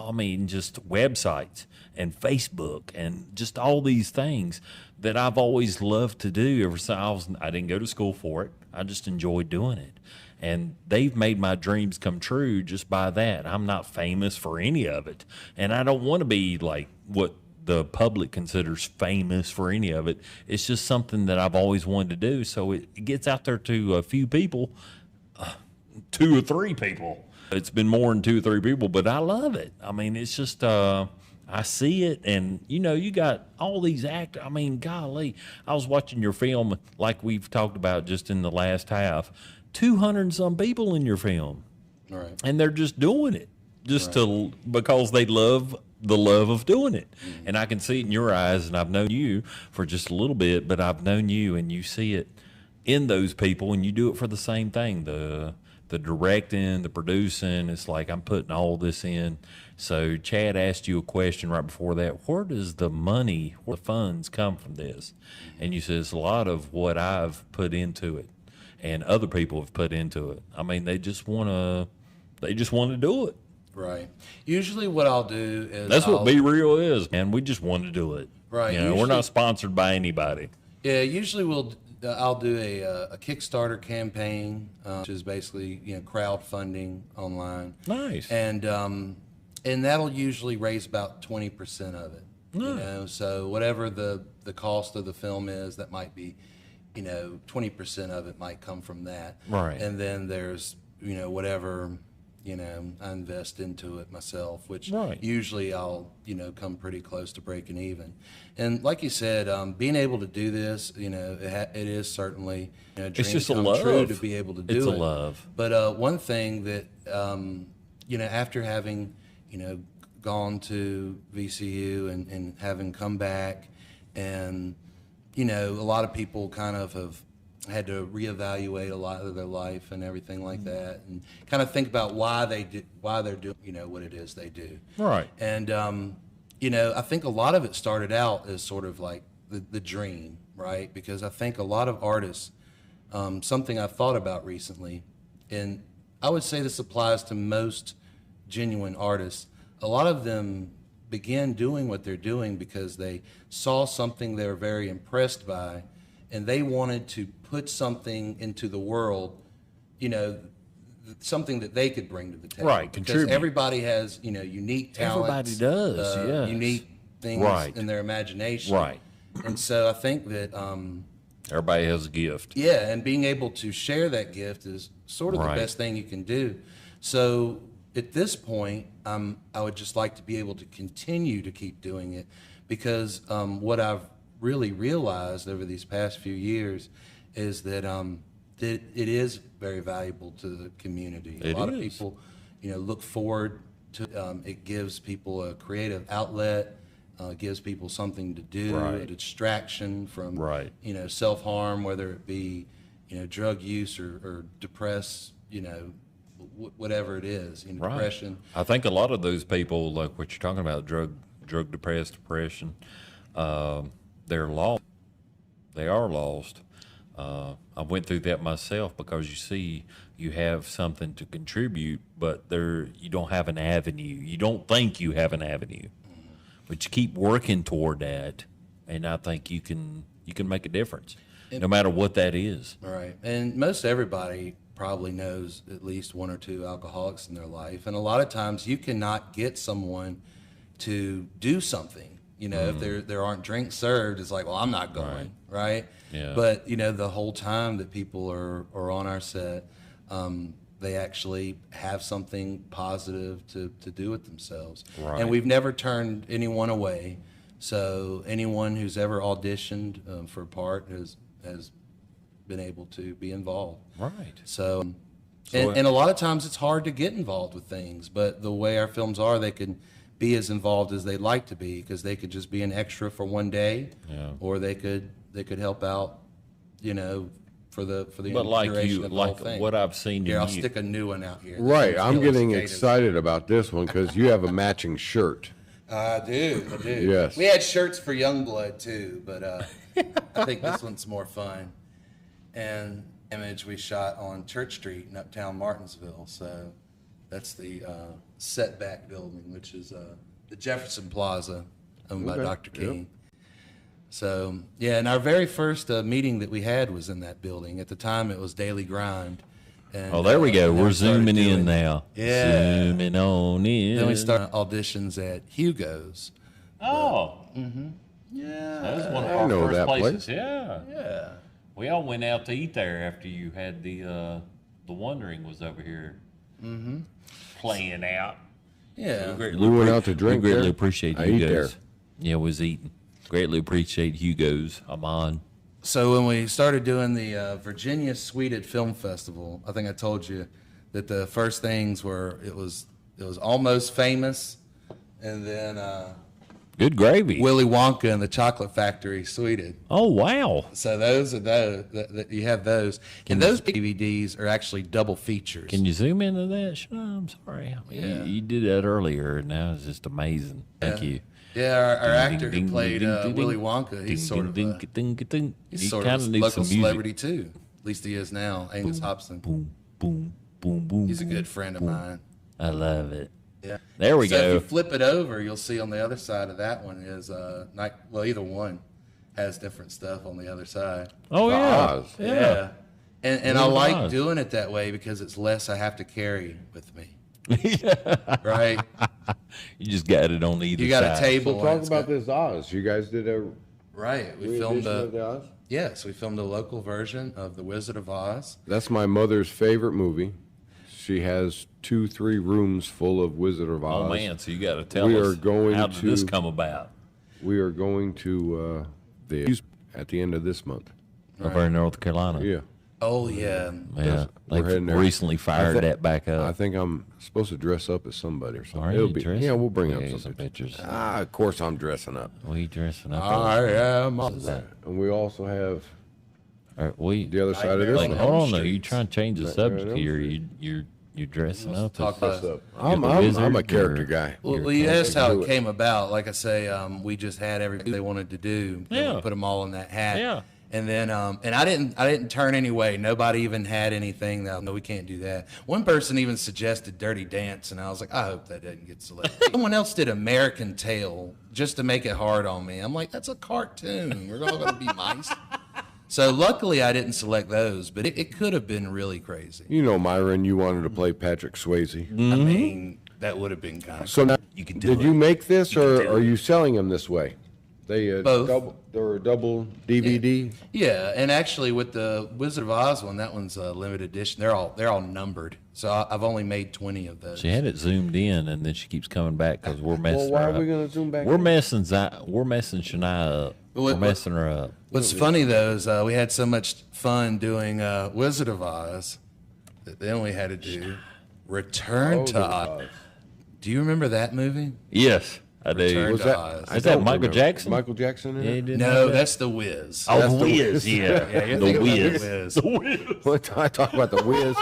just websites and Facebook and just all these things that I've always loved to do ever since I didn't go to school for it. I just enjoyed doing it. And they've made my dreams come true just by that. I'm not famous for any of it. And I don't want to be like what the public considers famous for any of it. It's just something that I've always wanted to do. So it gets out there to a few people, 2 or 3 people. It's been more than 2 or 3 people, but I love it. I mean, it's just, I see it and, you got all these actors. I mean, golly, I was watching your film like we've talked about just in the last half, 200 and some people in your film. Right. And they're just doing it because they love the love of doing it. Mm-hmm. And I can see it in your eyes, and I've known you for just a little bit, but I've known you and you see it in those people and you do it for the same thing. The directing, the producing, it's like I'm putting all this in. So Chad asked you a question right before that. Where does the money, where the funds come from this? And you said it's a lot of what I've put into it and other people have put into it. I mean, they just want to do it. Right. Usually what I'll do is that's what Be Real is, man. We just want to do it. Right. We're not sponsored by anybody. Yeah. Usually I'll do a Kickstarter campaign, which is basically crowdfunding online. Nice. And that'll usually raise about 20% of it. Nice. So whatever the cost of the film is, that might be 20% of it might come from that. Right. And then there's whatever I invest into it myself, which usually I'll, come pretty close to breaking even. And like you said, being able to do this, it is certainly a dream it's just come a love. true to be able to do it. It's a love. But one thing that, after having, gone to VCU and having come back and, a lot of people kind of have had to reevaluate a lot of their life and everything like that, and kind of think about why they're doing, what it is they do. Right. And, I think a lot of it started out as sort of like the dream, right? Because I think a lot of artists, something I've thought about recently, and I would say this applies to most genuine artists, a lot of them began doing what they're doing because they saw something they were very impressed by, and they wanted to put something into the world, something that they could bring to the table. Right, Because contribute. everybody has, unique talents. Everybody does, yes. Unique things Right. in their imagination. Right. And so I think that, Everybody has a gift. yeah, and being able to share that gift is sort of Right. the best thing you can do. So at this point, I would just like to be able to continue to keep doing it, because what I've really realized over these past few years is that that it is very valuable to the community. A It lot of is. people, look forward to it. Gives people a creative outlet. Gives people something to do, Right. a distraction from Right. self-harm, whether it be drug use or depressed, whatever it is, Right. depression. I think a lot of those people, like what you're talking about, drug depressed, depression, they're lost. They are lost. I went through that myself, because you have something to contribute, but you don't have an avenue. You don't think you have an avenue, but you keep working toward that, and I think you can make a difference, no matter what that is. Right. And most everybody probably knows at least one or two alcoholics in their life. And a lot of times you cannot get someone to do something. If there aren't drinks served, it's like, well, I'm not going, right? Yeah. But, the whole time that people are on our set, they actually have something positive to do with themselves. Right. And we've never turned anyone away. So anyone who's ever auditioned for a part has been able to be involved. Right. So, and a lot of times it's hard to get involved with things, but the way our films are, they can be as involved as they'd like to be, because they could just be an extra for one day, or they could help out, for the But like duration of the whole thing. what I've seen Here, in I'll you, stick a new one out here. Right. This I'm one's getting illustrated. excited about this one because you have a matching shirt. I do. Yes. We had shirts for Youngblood too, but I think this one's more fun. And image we shot on Church Street in uptown Martinsville. So that's the setback building, which is the Jefferson Plaza, owned by Okay. Dr. Yep. King. So, yeah, and our very first meeting that we had was in that building. At the time, it was Daily Grind. And, oh, there we go. and then We're we started zooming in doing- now. Yeah. Zooming on in. Then we started auditions at Hugo's. Oh. Yeah. That was one of I our know first that places. place. Yeah. Yeah. We all went out to eat there after you had the Wondering was over here playing out. Yeah. We went out to drink We greatly there. appreciate I ate Hugo's. there. Yeah, was eating. Greatly appreciate Hugo's. I'm on. So when we started doing the Virginia Sweeted Film Festival, I think I told you that the first things were it was Almost Famous, and then Good gravy. Willy Wonka and the Chocolate Factory Sweeted. Oh, wow. So those are those that you have those, and those DVDs are actually double features. Can you zoom into that? I'm sorry. Yeah. You did that earlier, and now it's just amazing. Thank you. Yeah, our actor Ding, who played ding, ding, Willy ding, Wonka, he's sort of ding, ding, ding. he's He sort of kinda a needs local some music. celebrity too. At least he is now. Angus Hobson. Boom, boom, boom, boom. He's a boom, good friend of mine. I love it. Yeah. There we So go. if you flip it over, you'll see on the other side of that one is either one has different stuff on the other side. Oh, yeah. Oz. Yeah. And I Wizard of like Oz. doing it that way because it's less I have to carry with me. Right? You just got it on either You got side. a table. So and talk it's about got- this Oz. You guys did a Right. We re-edition filmed of the Oz? we filmed a local version of The Wizard of Oz. That's my mother's favorite movie. She has 2-3 rooms full of Wizard of Oz. Oh, man. So you got to tell We us are going how did this to- come about? We are going to the at the end of this month. Over in North Carolina. Yeah. Oh yeah. Yeah. We're They've heading there. recently fired that back I up. think I'm supposed to dress up as somebody or something. Are It'll you be, dressing? yeah, we'll bring up Yeah, some pictures. pictures. Of course I'm dressing up. We dressing up. I am. And we also have We the other side of this like, one. hold on, though. Street. You trying to change the Nightmare on subject Elm here? You're dressing up. talk as- about- I'm a a wizard character or- guy. Well, you asked how it came about. Like I say, we just had everything they wanted to do. And Yeah. we put them all in that hat. Yeah. And then, and I didn't turn any way. Nobody even had anything that, no, we can't do that. One person even suggested Dirty Dance, and I was like, I hope that doesn't get selected. Someone else did American Tail just to make it hard on me. I'm like, that's a cartoon. We're all going to be mice. So luckily I didn't select those, but it could have been really crazy. You know, Myron, you wanted to play Patrick Swayze. I mean, that would have been kind of So now, can do did it. you make this, or are you selling them this way? They Both. They're a double DVD. Yeah, and actually with the Wizard of Oz one, that one's a limited edition. They're all numbered. So I've only made 20 of those. She had it zoomed in, and then she keeps coming back because we're messing Well, why her are we up. going to zoom back? We're in? messing Shania up. We're messing her up. What's funny though is we had so much fun doing Wizard of Oz that then we had to do Return to Oz. Do you remember that movie? Yes, I do. Return Was to that? Oz. I Is that don't Michael remember. Jackson? Michael Jackson in Yeah, he it? did No, that. that's the Wiz. Oh, That's the the Wiz, Wiz. yeah. you're The thinking about Wiz. The Wiz. What I talk about the Wiz?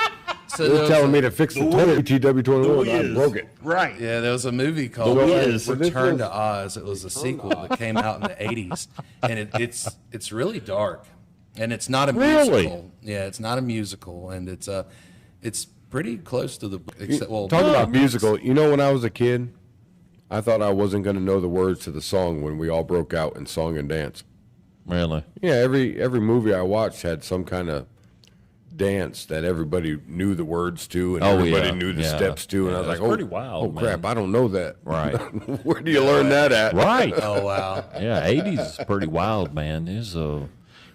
So They're there telling me was to fix the toilet TW21. I broke it. Right. yeah, there was a movie called The Wiz. Return to Oz. It was a sequel that came out in the 80s, and it's really dark, and it's not a Really? musical. Yeah, it's not a musical, and it's pretty close to the except well. Talk about musical. You know, when I was a kid, I thought I wasn't going to know the words to the song when we all broke out in song and dance. Really? Yeah, every movie I watched had some kind of dance that everybody knew the words to, and Oh, everybody yeah, knew the yeah. steps to, and Yeah, I was like, it's "Oh, pretty wild, oh crap, man. I don't know that." Right. Where do you learn that at? Right. Oh wow! Yeah, 80s is pretty wild, man. There's a,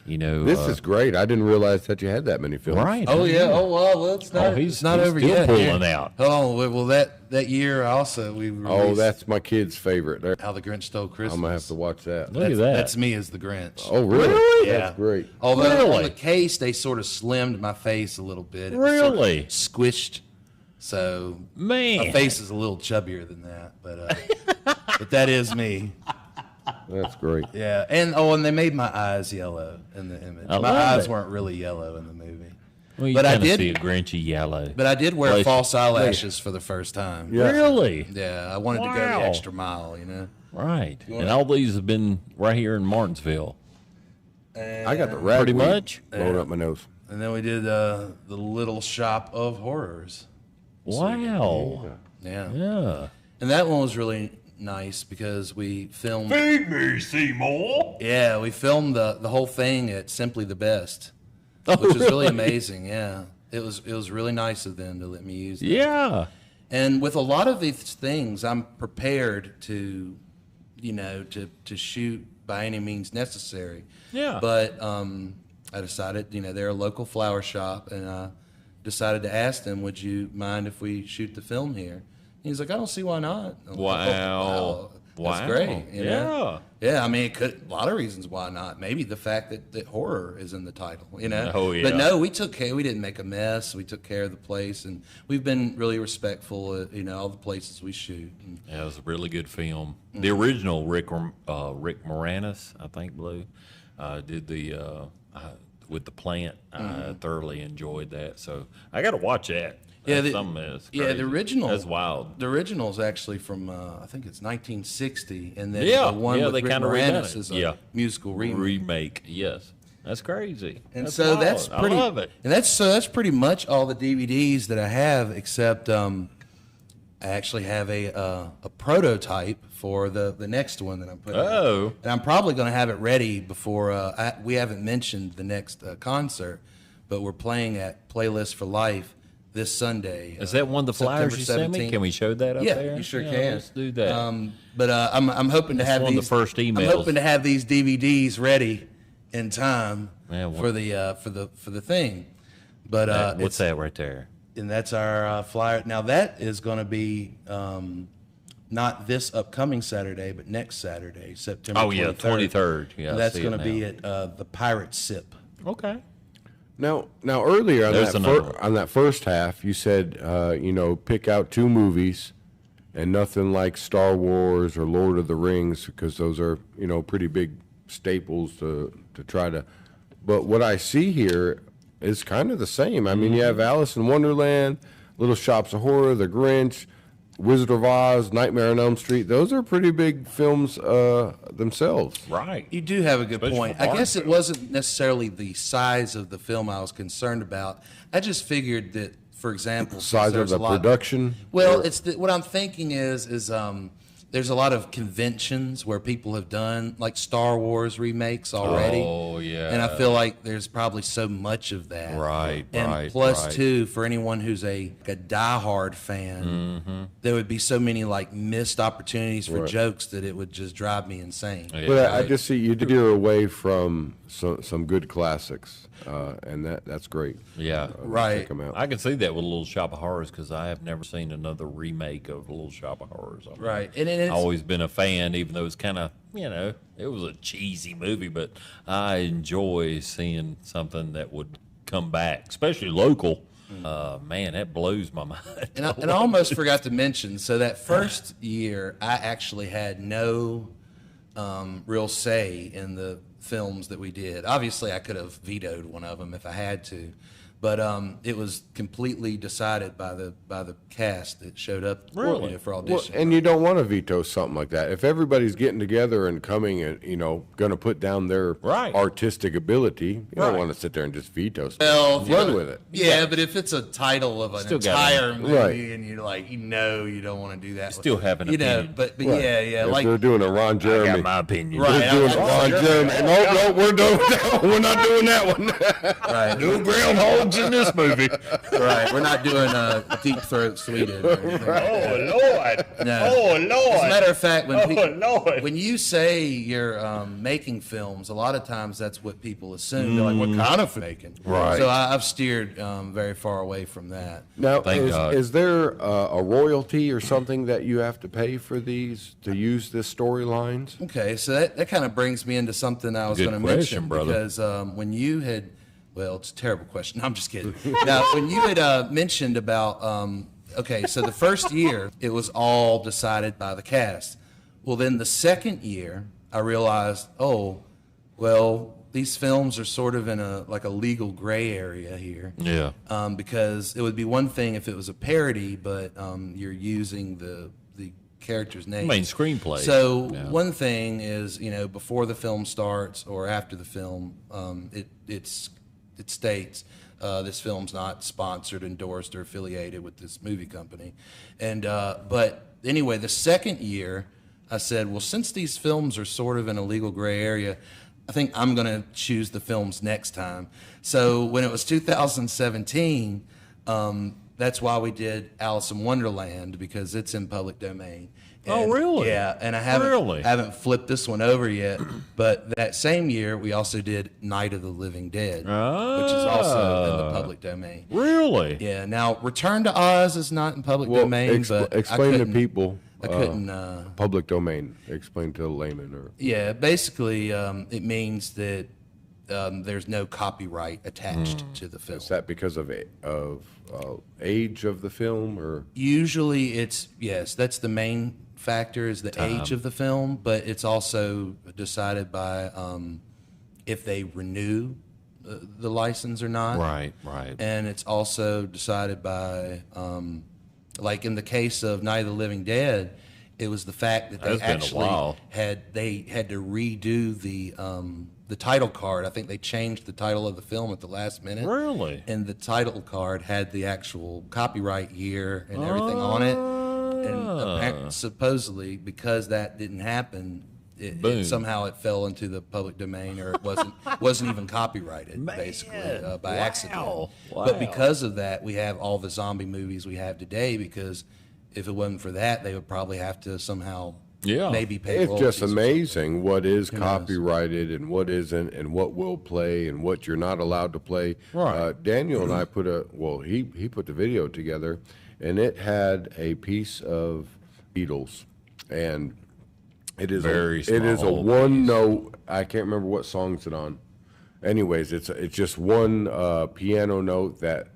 This is great. I didn't realize that you had that many films. right. Oh yeah! Oh well, it's not. he's- it's not he's over still yet. pulling out. Hold on. Well, that year also we released Oh, that's my kid's favorite. There, How the Grinch Stole Christmas. I'm gonna have to watch that. Look at that. That's me as the Grinch. Oh, really? Really? That's great. Although Really? on the case they sort of slimmed my face a little bit. It Really? was sort of squished. So Man. my face is a little chubbier than that, but that is me. That's great. Yeah, and they made my eyes yellow in the image. I My love eyes it. weren't really yellow in the movie, Well, you but I kinda did- see a Grinchy yellow. but I did wear Well, false eyelashes for the first time. Yeah. Really? Yeah, I wanted to go Wow. the extra mile, you know. Right. And all these have been right here in Martinsville. I got the rag Pretty weed much. blowing up my nose. And then we did the Little Shop of Horrors. Wow. Yeah. Yeah. And that one was really nice because we filmed. Feed me, Seymour. Yeah, we filmed the whole thing at Simply the Best, Oh, which was really amazing. Yeah, it was really nice of them to let me use it. Yeah. And with a lot of these things, I'm prepared to, to shoot by any means necessary. Yeah. But I decided, they're a local flower shop, and I decided to ask them, would you mind if we shoot the film here? He's like, I don't see why not. I'm like, Wow. That's Wow. great. You know? Yeah. Yeah, I mean, a lot of reasons why not. Maybe the fact that horror is in the title, Oh, yeah. But no, we took care. We didn't make a mess. We took care of the place, and we've been really respectful at, all the places we shoot. And, Yeah, it was a really good film. The original Rick Moranis, I think, Blue, did the with the plant. I thoroughly enjoyed that. So I got to watch that. Yeah, That's something that's the crazy. original. That's wild. The original is actually from I think it's 1960, and then Yeah, the one yeah, with they Rick kinda Moranis redone it. is a Yeah. musical remake. Remake, yes. That's crazy. And so wild. that's pretty. I love it. And that's pretty much all the DVDs that I have, except I actually have a prototype for the next one that I'm putting. out. Oh. And I'm probably going to have it ready before we haven't mentioned the next concert, but we're playing at Playlist for Life this Sunday. Is that one of the flyers you September sent me? 17th. Can we show that up Yeah, there? you sure Yeah, can. Let's do that. But I'm hoping to That's have one of the these. first emails. I'm hoping to have these DVDs ready in time Yeah, well- for the thing. But What's that right there? and that's our flyer. Now that is going to be not this upcoming Saturday, but next Saturday, September. Oh, yeah, 23rd. 23rd. Yeah, I And that's see going to it be now. at the Pirate Sip. Okay. Now earlier on There's another one. on that first half, you said pick out 2 movies, and nothing like Star Wars or Lord of the Rings, because those are pretty big staples to try to. But what I see here is kind of the same. I mean, you have Alice in Wonderland, Little Shops of Horror, The Grinch, Wizard of Oz, Nightmare on Elm Street. Those are pretty big films themselves. Right. You do have a good Especially point. for I guess it Martinsville. wasn't necessarily the size of the film I was concerned about. I just figured that, for example, since Size of there's the a lot- production. Well, it's what I'm thinking is there's a lot of conventions where people have done like Star Wars remakes already. Oh, yeah. And I feel like there's probably so much of that. Right, and right, plus, right. too, for anyone who's a diehard fan, there would be so many like missed opportunities for jokes that it would just drive me insane. Yeah. But I just see you steer away from some good classics, and that's great. Yeah. Right. Check 'em out. I can see that with Little Shop of Horrors because I have never seen another remake of Little Shop of Horrors. I mean, Right. And it's, I've always been a fan, even though it's kind of, it was a cheesy movie, but I enjoy seeing something that would come back, especially local. Man, that blows my mind. And I almost forgot to mention, so that first year, I actually had no real say in the films that we did. Obviously, I could have vetoed one of them if I had to, but it was completely decided by the cast that showed up Really? for Well, audition. and you don't want to veto something like that. If everybody's getting together and coming and going to put down their Right. artistic ability, you don't Right. want to sit there and just veto stuff. Well, if Run you're- with it. Yeah, but if it's a title of an Still got entire movie Right. and you're like, you don't want to do that. Still have an you know, opinion. but Right. yeah, If like they're doing a Ron I Jeremy, got my opinion. Right. they're doing a Ron Jeremy. No, we're doing that. We're not doing that one. right, No groundhogs in this movie. right. We're not doing Deep Throat Sweden. Or anything like that. Oh, Lord. No. Oh, Lord. As a matter of fact, Lord. when you say you're making films, a lot of times that's what people assume. They're like, "What kind of making?" Right. So I've steered very far away from that. Now, Thank God. is there a royalty or something that you have to pay for these to use this storylines? Okay, so that kind of brings me into something I was Good going to question, mention brother. because when you had, well, it's a terrible question. No, I'm just kidding. Now, when you had mentioned about, okay, so the first year it was all decided by the cast. Well, then the second year I realized, oh, well, these films are sort of in a legal gray area here. Yeah. Because it would be one thing if it was a parody, but you're using the character's name. Main screenplay. So Yeah. one thing is, before the film starts or after the film, it states this film's not sponsored, endorsed, or affiliated with this movie company. And but anyway, the second year, I said, well, since these films are sort of in a legal gray area, I think I'm going to choose the films next time. So when it was 2017, that's why we did Alice in Wonderland, because it's in public domain. Oh, And- really? Yeah, and I Really? haven't flipped this one over yet. But that same year, we also did Night of the Living Dead, which is also in the public domain. Really? Yeah. Now, Return to Oz is not in public Well, domain, but explain I to couldn't- people. I couldn't. Public domain. Explain to the layman. Or Yeah, basically, it means that there's no copyright attached to the film. is that because of age of the film, or Usually, yes, that's the main factor is the age of the film, but it's also decided by if they renew the license or not. Right, right. And it's also decided by, like in the case of Night of the Living Dead, it was the fact that they That's been a actually while. had to redo the title card. I think they changed the title of the film at the last minute. Really? And the title card had the actual copyright year and everything on it. And supposedly, because that didn't happen, Boom. somehow it fell into the public domain, or it wasn't even copyrighted, basically by accident. Wow. But because of that, we have all the zombie movies we have today. Because if it wasn't for that, they would probably have to somehow maybe pay it's just royalties. amazing what is knows? copyrighted and what isn't, and what will play and what you're not allowed to play. Right. Daniel and I he put the video together, and it had a piece of Beatles, and it is Very it is a small one note. I can't remember what song's it on. Anyways, it's just one piano note that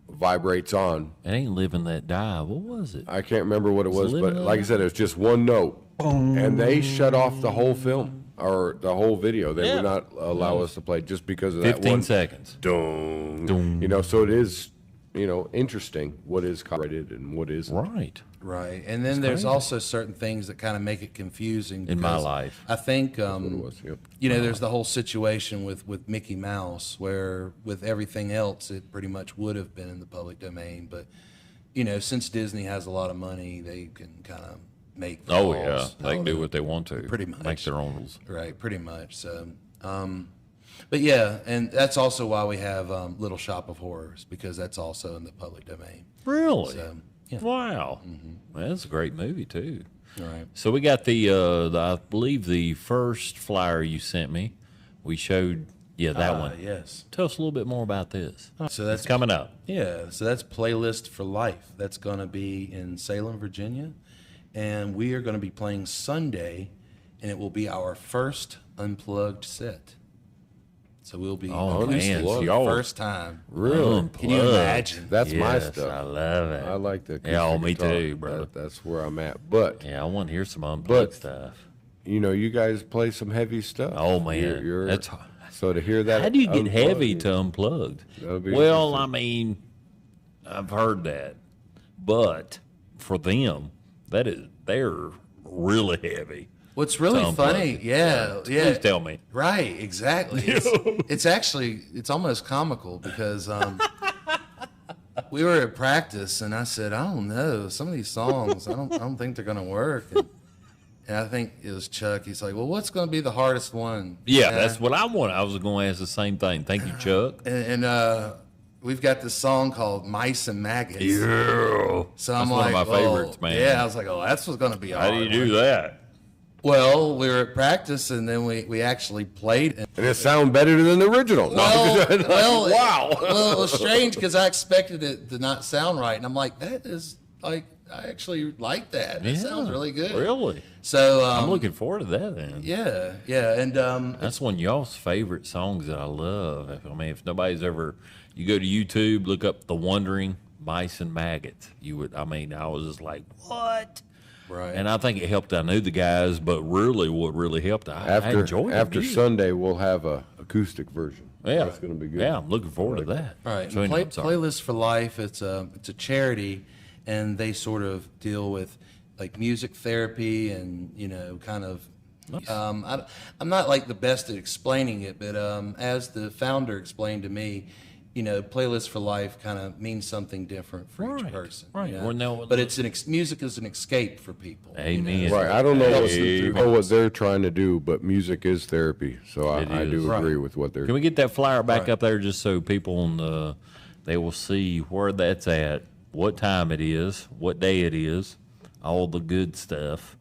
vibrates on. It ain't Living That Die. What was it? I can't remember what it was, Living but on like I said, it was just one note, and they shut off the whole film or the whole video. They would not allow us to play just because of that 15 one. seconds. Dung. So it is, interesting what is copyrighted and what isn't. Right. Right, and then there's also certain things that kind of make it confusing. In my because life. I think It was, yep. there's the whole situation with Mickey Mouse, where with everything else, it pretty much would have been in the public domain. But since Disney has a lot of money, they can kind of make the Oh, calls. yeah. They can do what they want to. Pretty much. Make their own rules. Right, pretty much. So, but yeah, and that's also why we have Little Shop of Horrors, because that's also in the public domain. Really? So, yeah. Wow. That's a great movie, too. All right. So we got the I believe the first flyer you sent me. We showed, that one. Yes. Tell us a little bit more about this. So that's It's coming up. Yeah, so that's Playlist for Life. That's going to be in Salem, Virginia. And we are going to be playing Sunday, and it will be our first unplugged set. So we'll be acoustic for the y'all- first time. Really? Can you imagine? That's my Yes, stuff. I love it. I like the acoustic Yeah, me guitar. too, brother. That's where I'm at. But Yeah, I want to hear some unplugged But- stuff. you know, you guys play some heavy stuff. Oh, man. You're- That's so to hear that. How do you get unplugged, heavy to unplugged? That'll be Well, interesting. I mean, I've heard that, but for them, they're really heavy. What's really To unplug funny, it. yeah. Please tell me. Right, exactly. It's actually, it's almost comical because we were at practice and I said, I don't know, some of these songs, I don't think they're going to work. And I think it was Chuck. He's like, well, what's going to be the hardest one? Yeah, that's what I want. I was going to ask the same thing. Thank you, Chuck. And we've got this song called Mice and Maggots. Yeah. So That's I'm one like, of my favorites, man. Yeah, I was like, oh, that's what's going to be How hard. do you do one. that? Well, we were at practice and then we actually played. And it sounds better than the original. Well, wow. Well, it was strange because I expected it to not sound right, and I'm like, that is like, I actually like that. It sounds really good. Really? So I'm looking forward to that then. Yeah, and That's one of y'all's favorite songs that I love. If nobody's ever, you go to YouTube, look up The Wandering Mice and Maggots. I was just like, what? right. And I think it helped. I knew the guys, but really, what really helped, I enjoyed the After music. Sunday, we'll have a acoustic version. Yeah, That's going to be good. Yeah, I'm looking forward to that. Right. So And anyway, I'm sorry. Playlist for Life. It's a charity, and they sort of deal with like music therapy and kind of. I'm not like the best at explaining it, but as the founder explained to me, Playlist for Life kind of means something different for each Right, person. right. Well, no, but it's music is an escape for people. Amen. Right. I don't know Amen. what they're trying to do, but music is therapy. So It I is. do Right. agree with what they're Can we get that flyer back Right. up there just so people they will see where that's at, what time it is, what day it is, all the good stuff.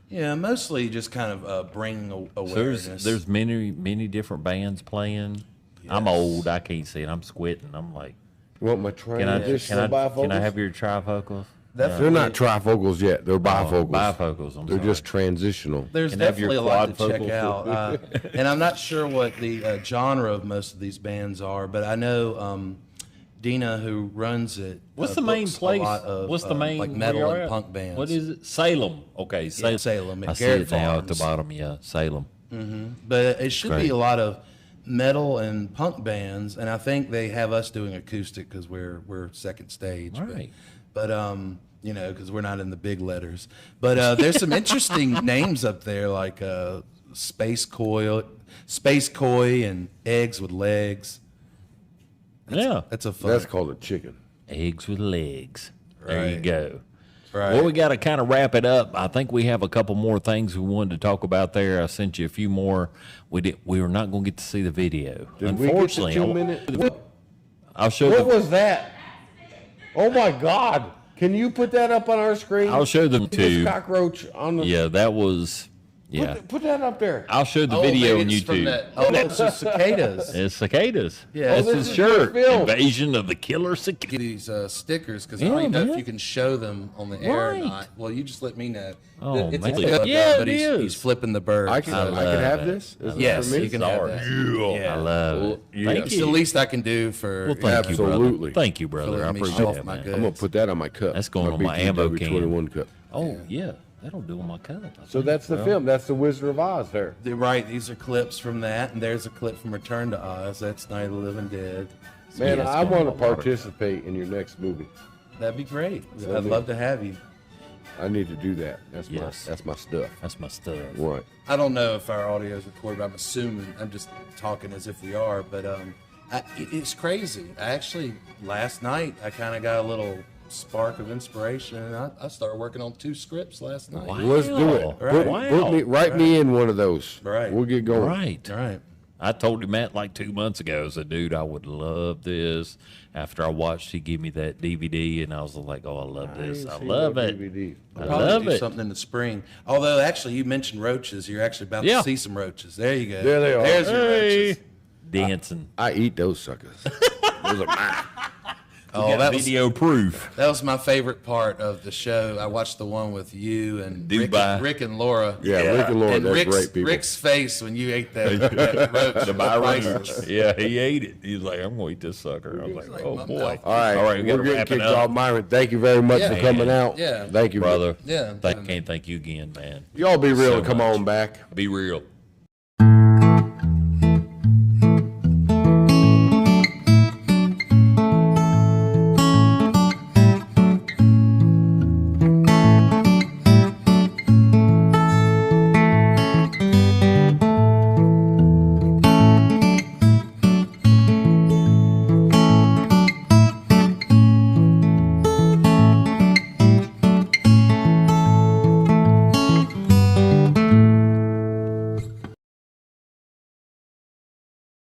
Yeah, mostly just kind of bringing So awareness. there's many different bands playing. I'm Yes. old. I can't see it. I'm squinting. I'm like, You want my can I transitional bifocals? can I have your trifocals? They're not trifocals yet. They're bifocals. Bifocals. I'm They're sorry. just transitional. There's Can I have your definitely a lot to quad check focal? out, and I'm not sure what the genre of most of these bands are, but I know Dina, who runs it. What's the main books a place? lot of, What's the main like where metal you're and at? punk bands? What is it? Salem. Okay, Salem. Salem, at I see Garrett it now at the Farms. bottom. Yeah, Salem. But it should be Great. a lot of metal and punk bands, and I think they have us doing acoustic because we're second stage. Right. But because we're not in the big letters. But there's some interesting names up there like Space Koi, and Eggs with Legs. Yeah. That's a fun. That's called a chicken. Eggs with legs. There you Right. go. right. Well, we got to kind of wrap it up. I think we have a couple more things we wanted to talk about there. I sent you a few more. We were not going to get to see the video. Did we get the Unfortunately, 2 minute? I'll show What the was that? Oh my God! Can you put that up on our screen? I'll show them This too. cockroach on the. Yeah, that was yeah. Put that up there. I'll show the Oh, video on maybe it's from YouTube. that- Oh, it's the cicadas. It's cicadas. Yeah. That's Oh, his this is your shirt. film. Invasion of the killer cicadas. Get these stickers because Yeah, I don't know man. if you can show them on the air or Right. not. Well, you just let me know. Oh, It's man. a clip, Yeah, but it is. he's flipping the bird. I can so- have it. this. Is this Yes, for me? you can have that. I love it. Thank It's the you. least I can do for. Well, thank you, brother. Absolutely. Thank you, for brother. I letting me appreciate show off that, my man. goods. I'm gonna put that on my cup. That's going on my ammo can. 21 cup. Oh, yeah. That'll do on my cup. I So think. that's the film. That's the Wizard of Oz there. They're right. These are clips from that, and there's a clip from Return to Oz. That's Night of the Living Dead. Man, it's I going want to on water. participate in your next movie. That'd be great. I'd That'd be- love to have you. I need to do that. That's Yes. my stuff. That's my stuff. Right. I don't know if our audio is recorded. But I'm assuming. I'm just talking as if we are, but it's crazy. I actually last night I kind of got a little spark of inspiration, and I started working on 2 scripts last night. Wow. Let's do it. Right. Write me in one of those. Right. We'll get going. Right. Right. I told him that like 2 months ago. I said, dude, I would love this. After I watched, he gave me that DVD, and I was like, oh, I love this. I love it. I Probably love do it. something in the spring. Although, actually, you mentioned roaches. You're actually about Yeah. to see some roaches. There you go. There they are. There's your Hey. roaches. Dancing. I eat those suckers. Those are mine. Oh, that was, Video proof. that was my favorite part of the show. I watched the one with you and Dubai. Rick and Laura. Yeah, Rick and Laura, And they're great people. Rick's face when you ate that roach. The Myron. priceless. Yeah, he ate it. He was like, I'm going to eat this sucker. I was like, oh, boy. All right, All right, we we're got to getting wrap it kicked up. off. Myron, thank you very much Yeah. for coming out. Yeah. Thank you, Brother. Yeah. Can't thank you again, man. Y'all be real So and come much. on back. Be real.